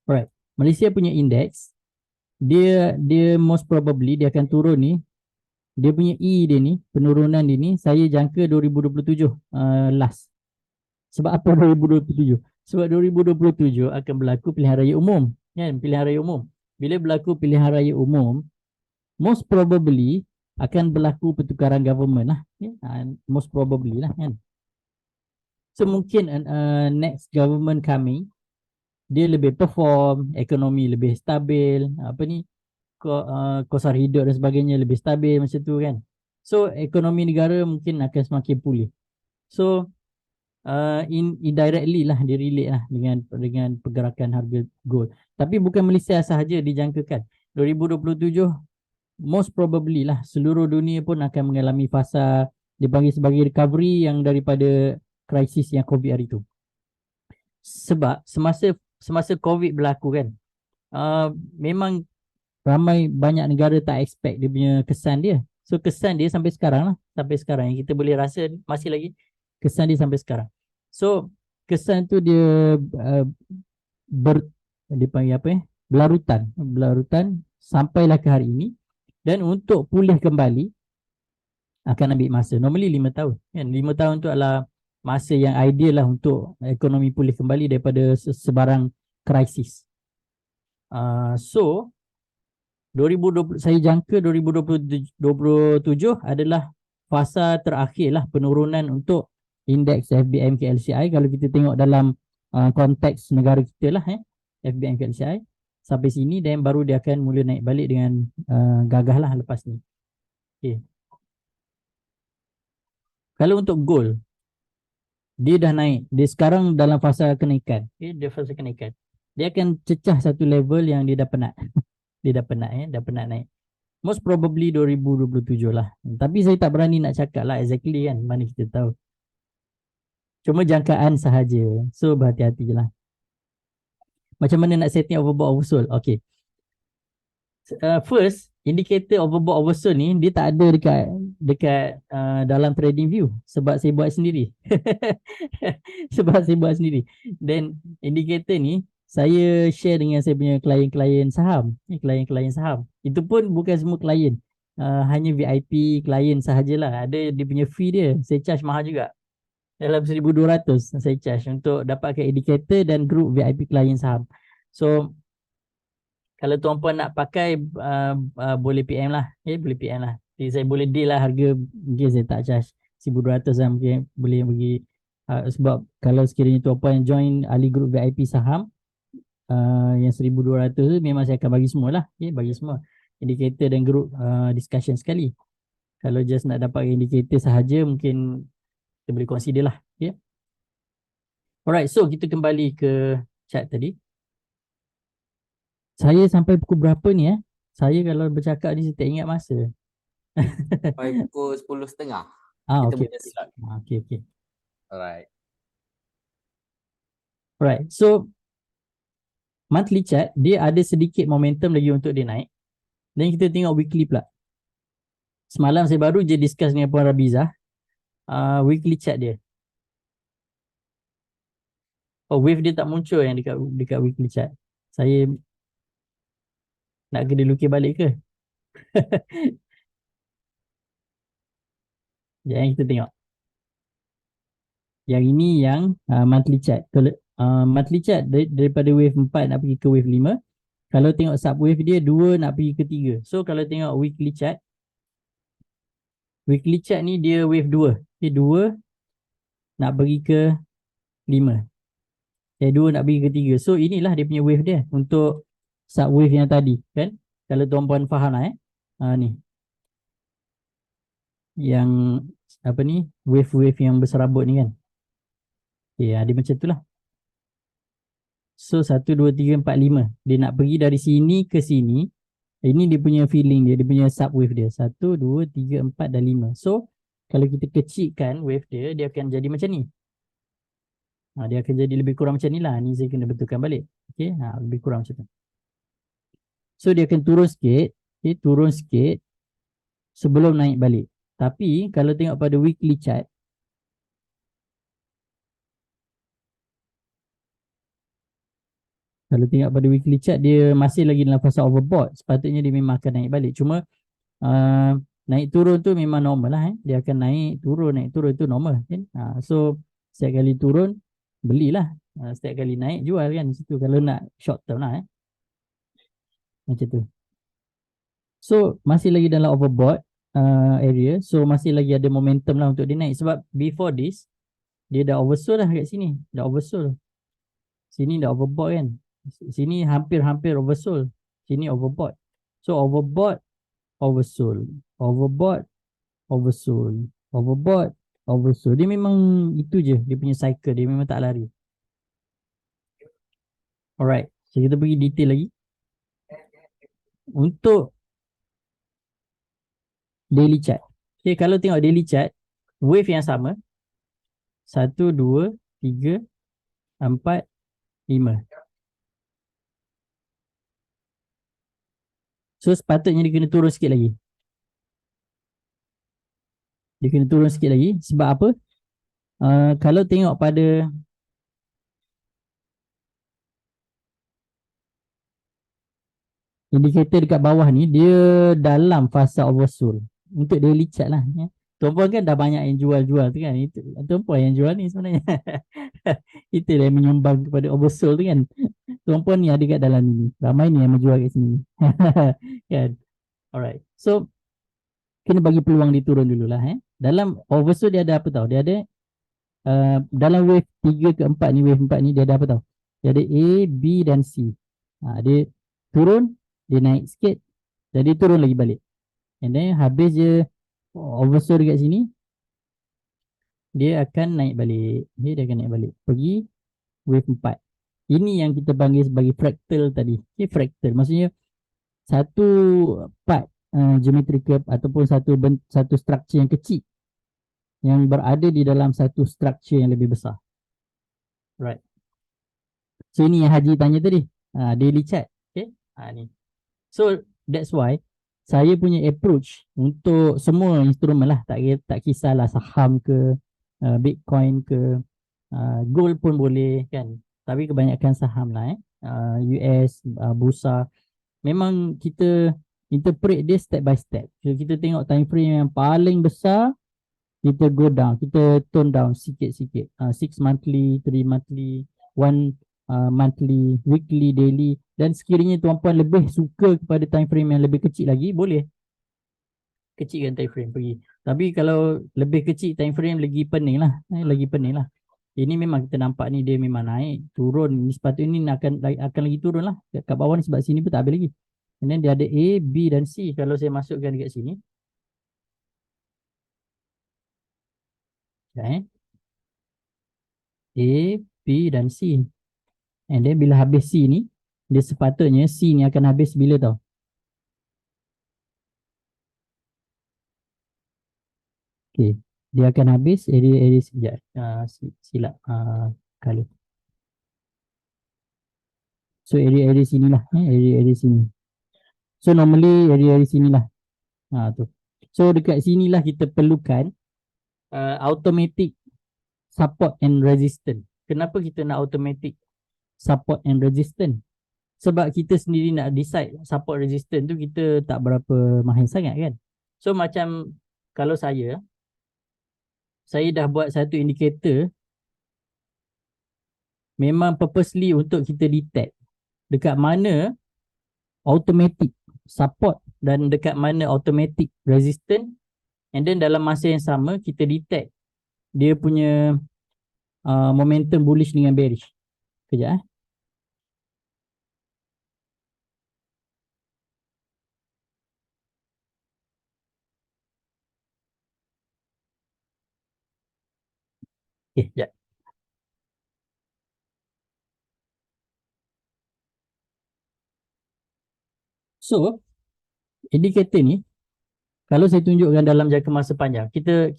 Alright. Malaysia punya indeks, dia most probably dia akan turun ni. Dia punya E dia ni, penurunan dia ni, saya jangka 2027 last. Sebab apa 2027? Sebab 2027 akan berlaku pilihan raya umum. Kan? Pilihan raya umum. Bila berlaku pilihan raya umum, most probably akan berlaku pertukaran government lah. Most probably lah kan. So mungkin next government coming, dia lebih perform, ekonomi lebih stabil, apa ni, kos hidup dan sebagainya lebih stabil macam tu kan. So ekonomi negara mungkin akan semakin pulih. So indirectly lah dia relate lah dengan pergerakan harga gold. Tapi bukan Malaysia sahaja dijangkakan. 2027 most probably lah seluruh dunia pun akan mengalami fasa dipanggil sebagai recovery yang daripada krisis yang COVID hari tu. Sebab semasa COVID berlaku kan, memang ramai banyak negara tak expect dia punya kesan dia. So kesan dia sampai sekarang lah. Sampai sekarang yang kita boleh rasa masih lagi kesan dia sampai sekarang. So kesan tu dia dia panggil apa berlarutan sampailah ke hari ini. Dan untuk pulih kembali akan ambil masa. Normally 5 tahun kan. 5 tahun tu adalah masa yang ideal lah untuk ekonomi pulih kembali daripada sebarang krisis. So 2020, saya jangka 2027 adalah fasa terakhir lah penurunan untuk indeks FBM KLCI. Kalau kita tengok dalam konteks negara kita lah FBM KLCI sampai sini, dan baru dia akan mula naik balik dengan gagah lah lepas ni. Okay. Kalau untuk gold, dia dah naik. Dia sekarang dalam fasa kenaikan. Okay, dia fasa kenaikan. Dia akan cecah satu level yang dia dah penat. Dia dah penat dah penat naik. Most probably 2027 lah. Tapi saya tak berani nak cakap lah exactly kan. Mana kita tahu. Cuma jangkaan sahaja. So berhati-hati je lah. Macam mana nak setting overbought oversold? Okay. First, indicator overbought oversold ni dia tak ada dekat dalam trading view. Sebab saya buat sendiri. Sebab saya buat sendiri. Dan indicator ni saya share dengan saya punya klien-klien saham. Klien-klien saham. Itu pun bukan semua klien. Hanya VIP klien sahajalah. Ada dia punya fee dia. Saya charge mahal juga. Dalam 1,200 saya charge untuk dapatkan indicator dan group VIP klien saham. So kalau tuan-puan nak pakai boleh PM lah. Boleh PM lah. Jadi saya boleh deal lah harga. Mungkin saya tak charge 1,200 lah. Mungkin boleh bagi sebab kalau sekiranya tuan-puan join ahli group VIP saham yang 1,200 tu memang saya akan bagi semua lah. Bagi semua indicator dan group discussion sekali. Kalau just nak dapat indicator sahaja, mungkin kita boleh consider lah. Alright, so kita kembali ke chart tadi. Saya sampai pukul berapa ni Saya kalau bercakap ni saya tak ingat masa. Sampai pukul 10.30. Kita Okay. boleh start. Okay. Alright. Alright, so monthly chart dia ada sedikit momentum lagi untuk dia naik. Dan kita tengok weekly pula. Semalam saya baru je discuss dengan Puan Rabizah weekly chart dia. Oh, wave dia tak muncul yang dekat weekly chart. Saya nak kena lukis balik ke? Yang kita tengok. Yang ini yang monthly chart. Kalau monthly chart daripada wave 4 nak pergi ke wave 5. Kalau tengok subwave dia 2 nak pergi ke 3. So kalau tengok weekly chart ni dia wave 2. Okay, 2 nak pergi ke 5. 2 nak pergi ke 3. So inilah dia punya wave dia untuk subwave yang tadi kan. Kalau tuan-puan faham lah ni. Yang apa ni, wave-wave yang berserabut ni kan. Okay, dia macam tu lah. So 1, 2, 3, 4, 5. Dia nak pergi dari sini ke sini. Ini dia punya feeling dia punya subwave dia. 1, 2, 3, 4 dan 5. So kalau kita kecilkan wave dia, dia akan jadi macam ni. Dia akan jadi lebih kurang macam ni lah. Ni saya kena betulkan balik. Okay, lebih kurang macam tu. So dia akan turun sikit. Okay, turun sikit sebelum naik balik. Tapi kalau tengok pada weekly chart, kalau tengok pada weekly chart, dia masih lagi dalam fasa overbought. Sepatutnya dia memang akan naik balik. Cuma naik turun tu memang normal lah. Dia akan naik turun itu normal kan. So setiap kali turun belilah, setiap kali naik jual kan situ kalau nak short term lah macam tu. So masih lagi dalam overbought area. So masih lagi ada momentum lah untuk dia naik. Sebab before this dia dah oversold lah kat sini. Dah oversold. Sini dah overbought kan. Sini hampir-hampir oversold. Sini overbought. So overbought, oversold. Overbought, oversold. Overbought, oversold. Dia memang itu je dia punya cycle. Dia memang tak lari. Alright. So kita pergi detail lagi. Untuk daily chart. Okay, kalau tengok daily chart, wave yang sama. 1, 2, 3, 4, 5. So sepatutnya dia kena turun sikit lagi. Dia kena turun sikit lagi. Sebab apa? Kalau tengok pada indikator dekat bawah ni, dia dalam fasa oversold. Untuk daily chart lah. Tuan-puan kan dah banyak yang jual-jual tu kan. Itu, tuan-puan yang jual ni sebenarnya. Itu yang menyumbang kepada oversold tu kan. Tuan-puan ni ada kat dalam ni. Ramai ni yang menjual kat sini. Kan? Alright. So, kena bagi peluang dia turun dululah. Dalam oversold dia ada apa tau? Dia ada dalam wave 3 ke 4 ni, wave 4 ni dia ada apa tau? Dia ada A, B dan C. Dia turun, dia naik sikit, jadi turun lagi balik. And then habis je oversold dekat sini, dia akan naik balik. Dia akan naik balik. Pergi wave 4. Ini yang kita panggil sebagai fractal tadi. Okay, fractal. Maksudnya satu part geometry curve ataupun satu structure yang kecil yang berada di dalam satu structure yang lebih besar. Right. So ini yang Haji tanya tadi. Daily chart. Okay. Ni. So that's why saya punya approach untuk semua instrumen lah. Tak kisahlah saham ke, Bitcoin ke, gold pun boleh kan. Tapi kebanyakan saham lah US, bursa. Memang kita interpret dia step by step. So kita tengok time frame yang paling besar, kita go down, kita tone down sikit-sikit. 6 monthly, 3 monthly, 1 monthly, weekly, daily. Dan sekiranya tuan-puan lebih suka kepada time frame yang lebih kecil lagi, boleh kecilkan time frame pergi. Tapi kalau lebih kecil time frame lagi pening lah. Ini memang kita nampak ni dia memang naik, turun. Ni sepatutnya ni akan lagi turun lah. Kat bawah ni sebab sini pun tak habis lagi. And then dia ada A, B dan C. Kalau saya masukkan dekat sini. Okay. A, B dan C. And then bila habis C ni, dia sepatutnya C ni akan habis bila tau? Okay. Dia akan habis area sekejap. Silap color. So area sini lah. Area sini. So normally area sini lah. Tu. So dekat sini lah kita perlukan automatic support and resistance. Kenapa kita nak automatic support and resistance? Sebab kita sendiri nak decide support resistance tu kita tak berapa mahir sangat kan. So macam kalau saya saya dah buat satu indikator memang purposely untuk kita detect dekat mana automatic support dan dekat mana automatic resistance, and then dalam masa yang sama kita detect dia punya momentum bullish dengan bearish. Kejap sekejap. So indikator ni kalau saya tunjukkan dalam jangka masa panjang, kita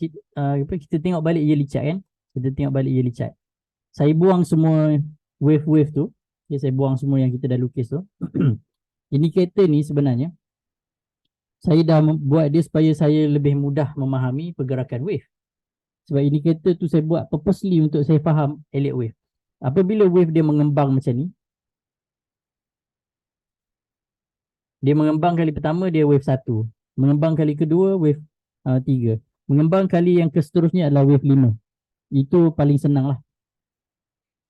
tengok balik yearly chart kan. Kita tengok balik yearly chart. Saya buang semua wave-wave tu. Okay, saya buang semua yang kita dah lukis tu. Indikator ni sebenarnya saya dah buat dia supaya saya lebih mudah memahami pergerakan wave. Sebab indikator tu saya buat purposely untuk saya faham Elliott wave. Apabila wave dia mengembang macam ni, dia mengembang kali pertama dia wave 1, mengembang kali kedua wave 3, mengembang kali yang seterusnya adalah wave 5. Itu paling senang lah.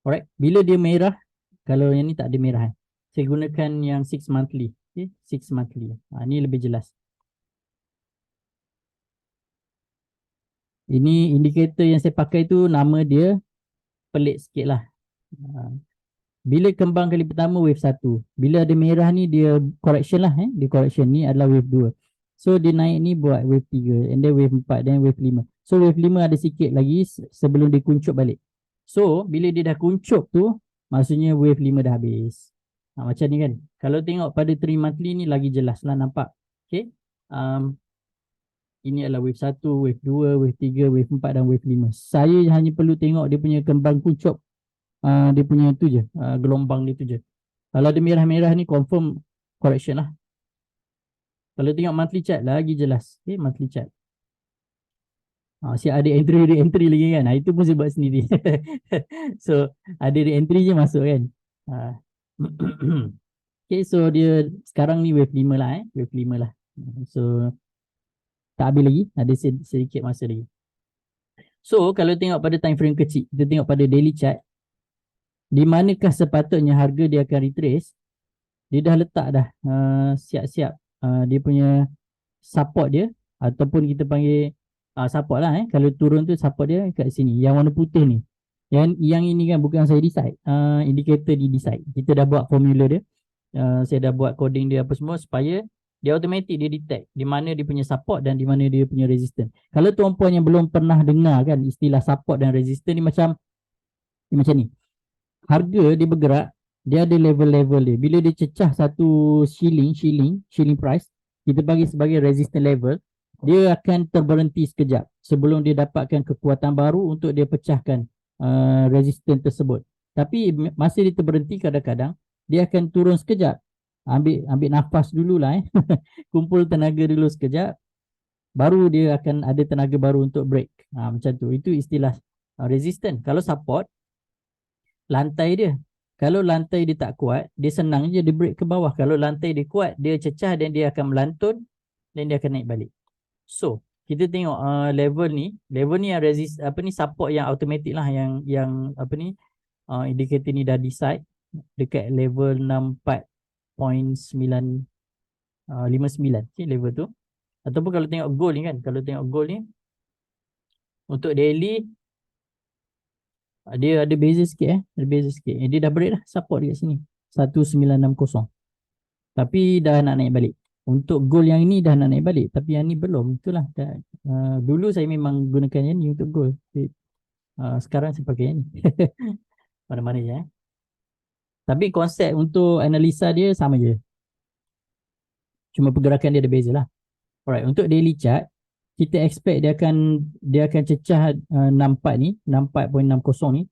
Alright, bila dia merah, kalau yang ni tak ada merah, saya gunakan yang 6 monthly. Okay, 6 monthly. Ni lebih jelas. Ini indikator yang saya pakai tu nama dia pelik sikit lah. Bila kembang kali pertama wave 1, bila ada merah ni dia correction lah. Dia correction ni adalah wave 2. So dia naik ni buat wave 3, and then wave 4, then wave 5. So wave 5 ada sikit lagi sebelum dia kuncup balik. So bila dia dah kuncup tu, maksudnya wave 5 dah habis. Macam ni kan. Kalau tengok pada 3 monthly ni lagi jelas lah nampak. Okay. Ini adalah wave 1, wave 2, wave 3, wave 4 dan wave 5. Saya hanya perlu tengok dia punya kembang kuncup. Dia punya tu je, gelombang dia tu je. Kalau ada merah-merah ni confirm correction lah. Kalau tengok monthly chart lagi jelas. Okay, monthly chart. Siap ada entry lagi kan. Itu pun saya buat sendiri. So ada re-entry je masuk kan. Okay, so dia sekarang ni wave 5 lah. Wave 5 lah. So tak habis lagi. Ada sedikit masa lagi. So kalau tengok pada time frame kecil, kita tengok pada daily chart, di manakah sepatutnya harga dia akan retrace. Dia dah letak dah siap-siap dia punya support dia, ataupun kita panggil support lah. Kalau turun tu support dia kat sini, yang warna putih ni. Yang ini kan bukan saya decide, indikator di decide. Kita dah buat formula dia, saya dah buat coding dia apa semua supaya dia automatic dia detect di mana dia punya support dan di mana dia punya resistance. Kalau tuan-puan yang belum pernah dengar kan istilah support dan resistance ni, macam ni. Harga dia bergerak, dia ada level-level dia. Bila dia cecah satu shilling price, kita bagi sebagai resistance level, dia akan terberhenti sekejap sebelum dia dapatkan kekuatan baru untuk dia pecahkan resistance tersebut. Tapi masa dia terberhenti, kadang-kadang dia akan turun sekejap. Ambil nafas dululah. Kumpul tenaga dulu sekejap, baru dia akan ada tenaga baru untuk break. Macam tu. Itu istilah resistance. Kalau support, lantai dia. Kalau lantai dia tak kuat, dia senang je dia break ke bawah. Kalau lantai dia kuat, dia cecah dan dia akan melantun dan dia akan naik balik. So, kita tengok level ni yang support yang automatic lah, yang indikator ni dah decide dekat level 64.959. Okay, level tu. Ataupun kalau tengok gold ni kan, untuk daily dia ada beza sikit. Dia dah break dah support dekat sini 1960. Tapi dah nak naik balik. Untuk gold yang ini dah nak naik balik, tapi yang ni belum. Itulah. Dulu saya memang gunakan yang ni untuk gold. Sekarang saya pakai yang ni. Mana-mana je. Tapi konsep untuk analisa dia sama je. Cuma pergerakan dia ada beza lah. Alright, untuk daily chart, kita expect dia akan cecah 64 ni, 64.60 ni.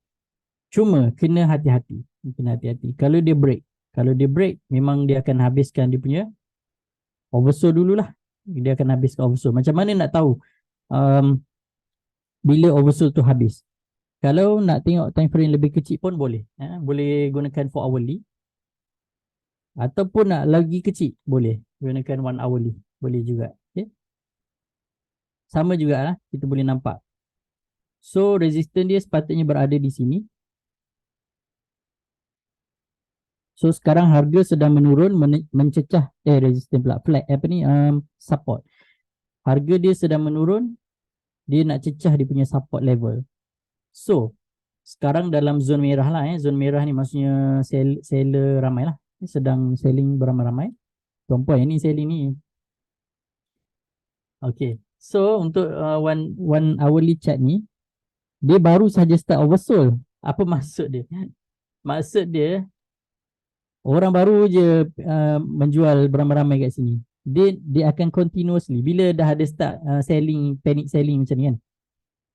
Cuma kena hati-hati. Kalau dia break, memang dia akan habiskan dia punya oversold dululah. Dia akan habiskan oversold. Macam mana nak tahu bila oversold tu habis? Kalau nak tengok time frame lebih kecil pun boleh. Boleh gunakan 4 hourly. Ataupun nak lagi kecil, boleh gunakan 1 hourly. Boleh juga. Okay? Sama jugalah, kita boleh nampak So resistance dia sepatutnya berada di sini. So sekarang harga sedang menurun, mencecah resistance pula, flat support. Harga dia sedang menurun, dia nak cecah dia punya support level. So sekarang dalam zon merah lah, zon merah ni maksudnya seller ramai lah, sedang selling beramai-ramai. Contoh ini selling ni. Okay, so untuk one hourly chart ni, dia baru saja start oversold. Apa maksud dia? Maksud dia orang baru je menjual beramai-ramai kat sini. Dia akan continuously, bila dah ada start selling, panic selling macam ni kan,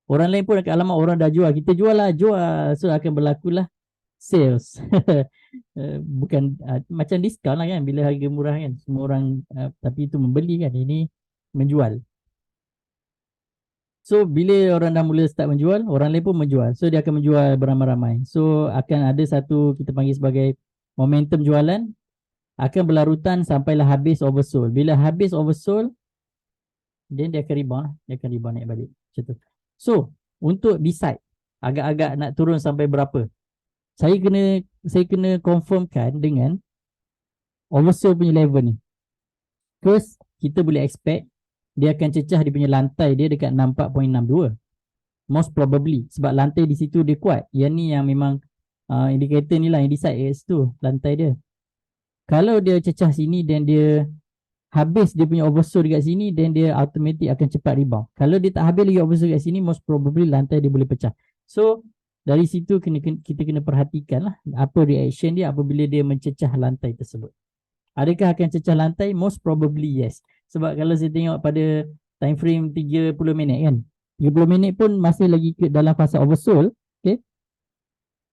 orang lain pun akan, alamak orang dah jual, kita jual lah, jual. So akan berlakulah sales. Bukan macam diskaun lah kan, bila harga murah kan, semua orang tapi itu membeli kan, ini menjual. So bila orang dah mula start menjual, orang lain pun menjual. So dia akan menjual beramai-ramai. So akan ada satu kita panggil sebagai momentum jualan, akan berlarutan sampailah habis oversold. Bila habis oversold, then dia akan rebound lah. Dia akan rebound naik balik. Macam tu. So untuk decide agak-agak nak turun sampai berapa, saya kena confirmkan dengan oversold punya level ni. First, kita boleh expect dia akan cecah dia punya lantai dia dekat 64.62. Most probably. Sebab lantai di situ dia kuat. Yang ni yang memang indikator ni lah yang decide kat situ, lantai dia. Kalau dia cecah sini dan dia habis dia punya oversold dekat sini, then dia automatic akan cepat rebound. Kalau dia tak habis lagi oversold dekat sini, most probably lantai dia boleh pecah. So, dari situ kita kena perhatikan lah apa reaction dia apabila dia mencecah lantai tersebut. Adakah akan cecah lantai? Most probably yes. Sebab kalau saya tengok pada time frame 30 minit kan, 30 minit pun masih lagi dalam fasa oversold. Okay?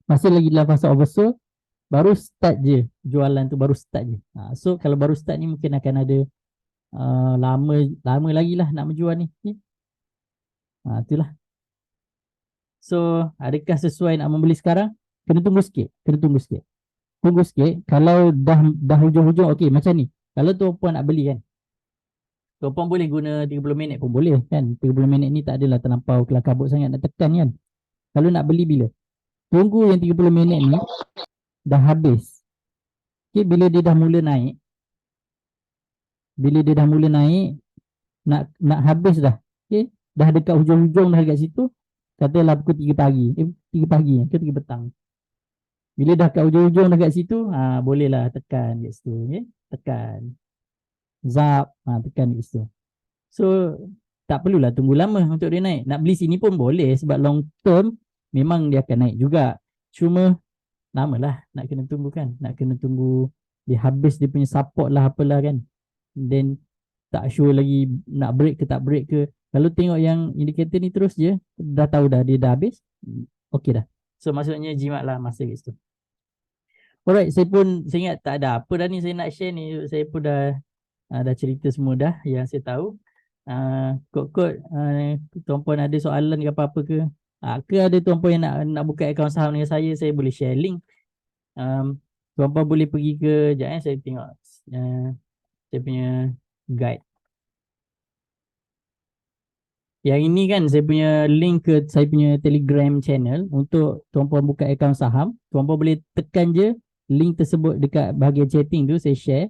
Masih lagi dalam fasa oversold, baru start je jualan tu, baru start je. So kalau baru start ni mungkin akan ada lama lagi lah nak menjual ni. Okay? Itulah. So adakah sesuai nak membeli sekarang? Kena tunggu sikit. Tunggu sikit. Kalau dah hujung-hujung, okay macam ni. Kalau tuan-puan nak beli kan, tuan-puan boleh guna 30 minit pun boleh kan. 30 minit ni tak adalah terlampau kelam kabut sangat nak tekan kan. Kalau nak beli bila? Tunggu yang 30 minit ni dah habis. Okay, bila dia dah mula naik, nak habis dah. Okay, dah dekat hujung-hujung dah dekat situ. Katalah pukul 3 pagi. 3 pagi ke 3 petang. Bila dah kat hujung-hujung dah kat situ, bolehlah tekan kat situ. Okay? Tekan. Zap, tekan kat situ. So, tak perlulah tunggu lama untuk dia naik. Nak beli sini pun boleh sebab long term memang dia akan naik juga. Cuma lamalah nak kena tunggu kan. Nak kena tunggu dia habis dia punya support lah apalah kan. Then tak sure lagi nak break ke tak break ke. Kalau tengok yang indikator ni terus je, dah tahu dah dia dah habis, okey dah. So maksudnya jimat lah masa kat situ. Alright, saya ingat tak ada apa dah ni saya nak share ni. Saya pun dah cerita semua dah yang saya tahu. Kod-kod tuan-puan ada soalan ke apa-apa ke? Ke ada tuan-puan yang nak buka akaun saham dengan saya boleh share link. Tuan-puan boleh pergi ke, sekejap saya tengok saya punya guide. Yang ini kan saya punya link ke saya punya Telegram channel. Untuk tuan-puan buka akaun saham, tuan-puan boleh tekan je link tersebut dekat bahagian chatting tu, saya share.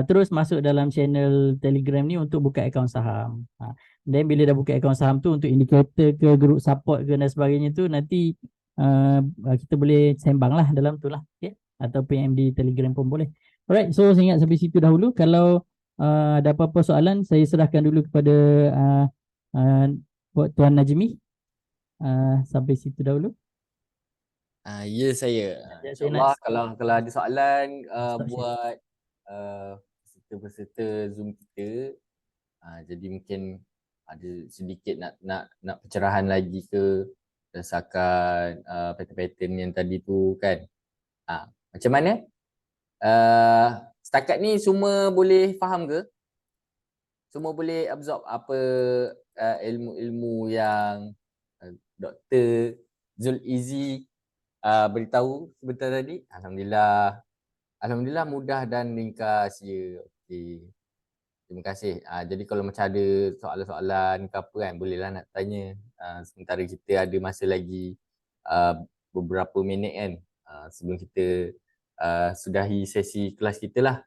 Terus masuk dalam channel Telegram ni untuk buka akaun saham. Dan bila dah buka akaun saham tu, untuk indikator ke group support ke dan sebagainya tu, nanti kita boleh sembang lah dalam tu lah. Okay? Atau PM di Telegram pun boleh. Alright, so saya ingat sampai situ dahulu. Kalau ada apa-apa soalan, saya serahkan dulu kepada Tuan Najmi. Sampai situ dahulu. Ya saya. InsyaAllah kalau ada soalan buat peserta Zoom kita, jadi mungkin ada sedikit nak pencerahan lagi ke berdasarkan pattern-pattern yang tadi tu kan. Macam mana? Setakat ni semua boleh faham ke? Semua boleh absorb apa ilmu-ilmu yang Dr. Zulizzi beritahu sebentar tadi? Alhamdulillah mudah dan ringkas je. Okey. Terima kasih. Jadi kalau macam ada soalan-soalan ke apa kan, bolehlah nak tanya. Sementara kita ada masa lagi beberapa minit kan, sebelum kita sudahi sesi kelas kita lah.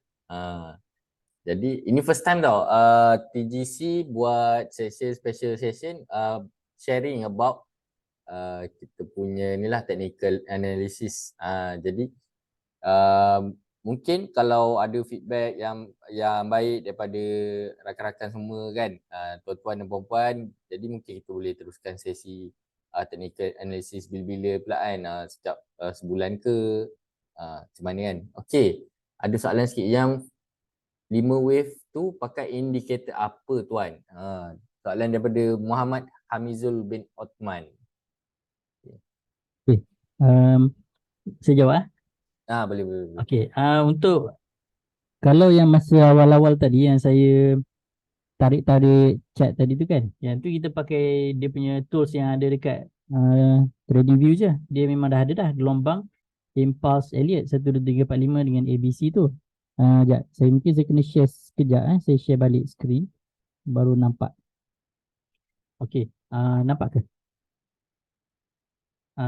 Jadi ini first time tau TGC buat session, special session sharing about kita punya ni lah technical analysis. Jadi mungkin kalau ada feedback yang baik daripada rakan-rakan semua kan, tuan-tuan dan puan-puan, jadi mungkin kita boleh teruskan sesi technical analysis bila-bila pula kan, setiap sebulan ke macam mana kan. Okey, ada soalan sikit, yang 5 wave tu pakai indikator apa tuan? Soalan daripada Muhammad Hamizul bin Othman. Okay. Saya jawab. Boleh, boleh, boleh. Okey, untuk kalau yang masa awal-awal tadi yang saya tarik-tarik chat tadi tu kan, yang tu kita pakai dia punya tools yang ada dekat TradingView je. Dia memang dah ada dah gelombang Impulse Elliott 1, 2, 3, 4, 5 dengan ABC tu. Sekejap, saya kena share sekejap. Saya share balik screen baru nampak. Okey, nampak ke?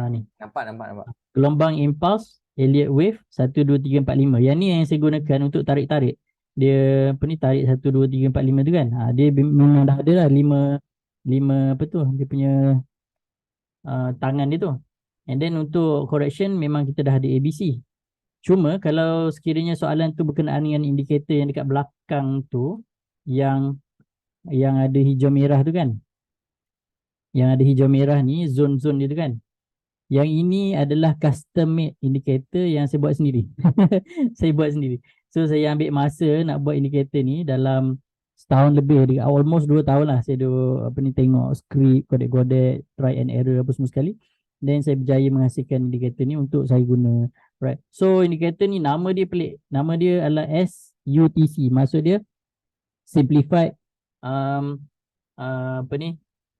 Ni. Nampak. Gelombang Impulse Elliott Wave 1, 2, 3, 4, 5. Yang ni yang saya gunakan untuk tarik-tarik. Dia apa ni, tarik 1, 2, 3, 4, 5 tu kan. Dia memang dah ada lah 5 apa tu dia punya tangan dia tu. And then untuk correction memang kita dah ada ABC. Cuma kalau sekiranya soalan tu berkenaan dengan indikator yang dekat belakang tu, yang ada hijau merah tu kan. Yang ada hijau merah ni, zone-zone dia tu kan. Yang ini adalah custom made indicator yang saya buat sendiri. Saya buat sendiri. So saya ambil masa nak buat indicator ni dalam setahun lebih, almost 2 tahun lah. Saya tengok skrip, kodek-kodek, try and error apa semua sekali. Then saya berjaya menghasilkan indicator ni untuk saya guna. Right. So indicator ni nama dia pelik. Nama dia adalah SUTC. Maksud dia Simplified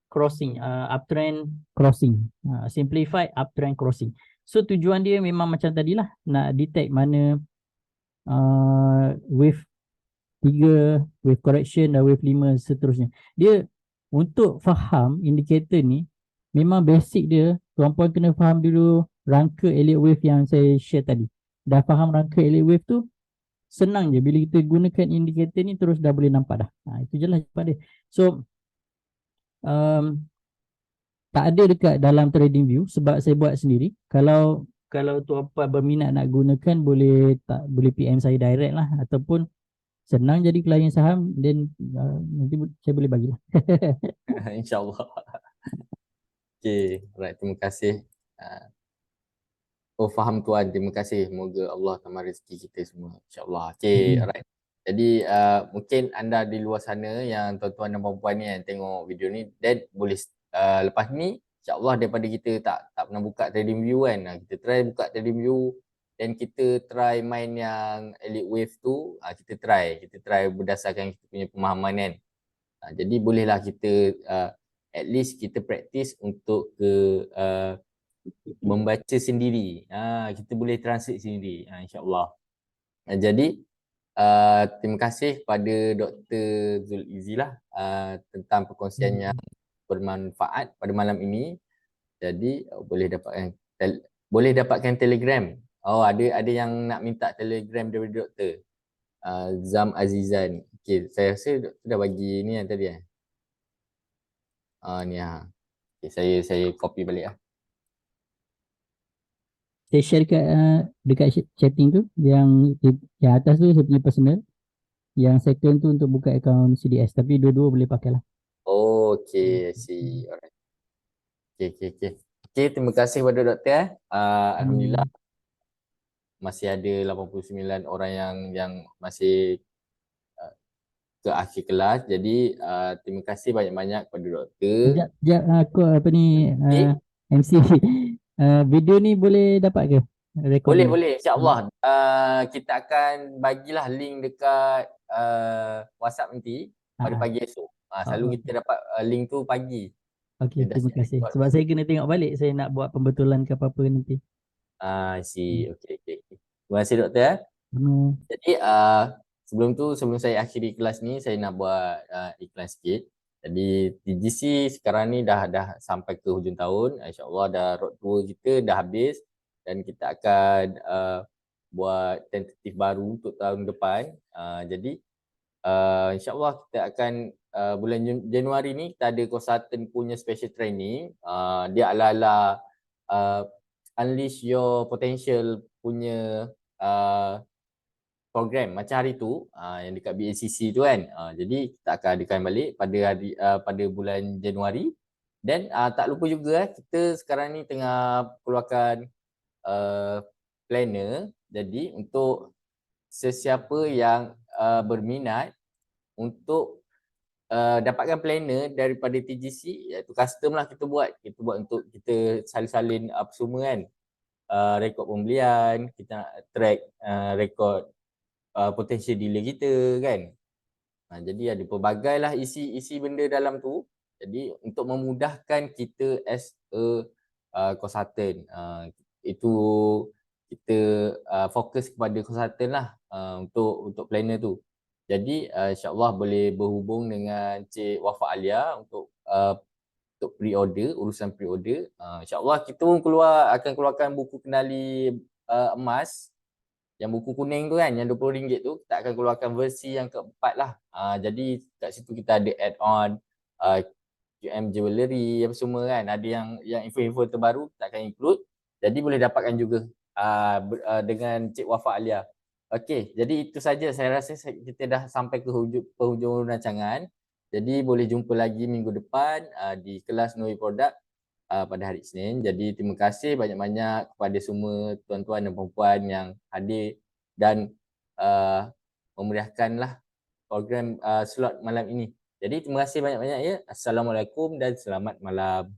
crossing, uptrend crossing, simplified uptrend crossing. So tujuan dia memang macam tadilah, nak detect mana wave 3, wave correction dan wave 5 seterusnya. Dia untuk faham indikator ni, memang basic dia tuan-puan kena faham dulu rangka Elliott wave yang saya share tadi. Dah faham rangka Elliott wave tu, senang je bila kita gunakan indikator ni, terus dah boleh nampak dah. Itu je lah cepat dia. So tak ada dekat dalam TradingView sebab saya buat sendiri. Kalau tuan-puan berminat nak gunakan, boleh PM saya direct lah, ataupun senang jadi klien saham, then nanti saya boleh bagilah. InsyaAllah. Okay, alright, terima kasih. Faham tuan, terima kasih. Semoga Allah tambah rezeki kita semua, insyaAllah. Okay, alright. Jadi mungkin anda di luar sana yang tuan-tuan dan puan-puan ni yang tengok video ni, dan boleh lepas ni insyaAllah daripada kita tak pernah buka TradingView kan, kita try buka TradingView dan kita try main yang Elliott Wave tu, kita try berdasarkan kita punya pemahaman kan. Jadi bolehlah kita at least kita practice untuk membaca sendiri. Kita boleh translate sendiri, insyaAllah. Jadi terima kasih kepada Dr. Zulizi lah tentang perkongsian yang bermanfaat pada malam ini. Jadi boleh dapatkan Telegram. Ada yang nak minta Telegram daripada Dr. Zam Azizan. Okay, saya rasa Dr. dah bagi ni yang tadi ni Okay, saya copy balik lah. Saya share dekat chatting tu, yang atas tu saya punya personal, yang second tu untuk buka akaun CDS, tapi dua-dua boleh pakai lah. Okay, I see. Alright. Okay, terima kasih kepada doktor. Alhamdulillah masih ada 89 orang yang masih ke akhir kelas. Jadi terima kasih banyak-banyak kepada doktor. Sekejap, aku MC. Video ni boleh dapat ke? Boleh, insyaAllah. Kita akan bagilah link dekat WhatsApp nanti pada pagi esok. Selalu kita dapat link tu pagi. Okey, terima kasih. Sebab saya kena tengok balik, saya nak buat pembetulan ke apa-apa nanti. I see. Okay. Terima kasih doktor. Hmm. Jadi sebelum saya akhiri kelas ni, saya nak buat iklan sikit. Jadi TGC sekarang ni dah sampai ke hujung tahun. InsyaAllah dah road tour kita dah habis dan kita akan buat tentatif baru untuk tahun depan. Jadi InsyaAllah kita akan bulan Januari ni kita ada consultant punya special training. Dia ala-ala unleash your potential punya program macam hari tu yang dekat BACC tu kan. Jadi kita akan adakan balik pada bulan Januari. Dan tak lupa juga kita sekarang ni tengah keluarkan planner. Jadi untuk sesiapa yang berminat untuk dapatkan planner daripada TGC, iaitu custom lah kita buat untuk kita salin-salin apa semua kan, rekod pembelian, kita nak track rekod potential dealer kita kan. Jadi ada pelbagai lah isi benda dalam tu. Jadi untuk memudahkan kita as a consultant, itu kita fokus kepada consultant lah untuk planner tu. Jadi insyaAllah boleh berhubung dengan Cik Wafa Alia untuk pre-order, urusan pre-order. InsyaAllah kita pun akan keluarkan buku kenali emas, yang buku kuning tu kan, yang RM20 tu, kita akan keluarkan versi yang keempat lah. Jadi kat situ kita ada add-on QM Jewellery apa semua kan, ada yang info-info terbaru kita akan include. Jadi boleh dapatkan juga dengan Cik Wafa Alia. Okey, jadi itu saja, saya rasa kita dah sampai ke penghujung rancangan. Jadi boleh jumpa lagi minggu depan di kelas Knowing Product pada hari Isnin. Jadi terima kasih banyak-banyak kepada semua tuan-tuan dan puan-puan yang hadir dan memeriahkanlah program slot malam ini. Jadi terima kasih banyak-banyak ya. Assalamualaikum dan selamat malam.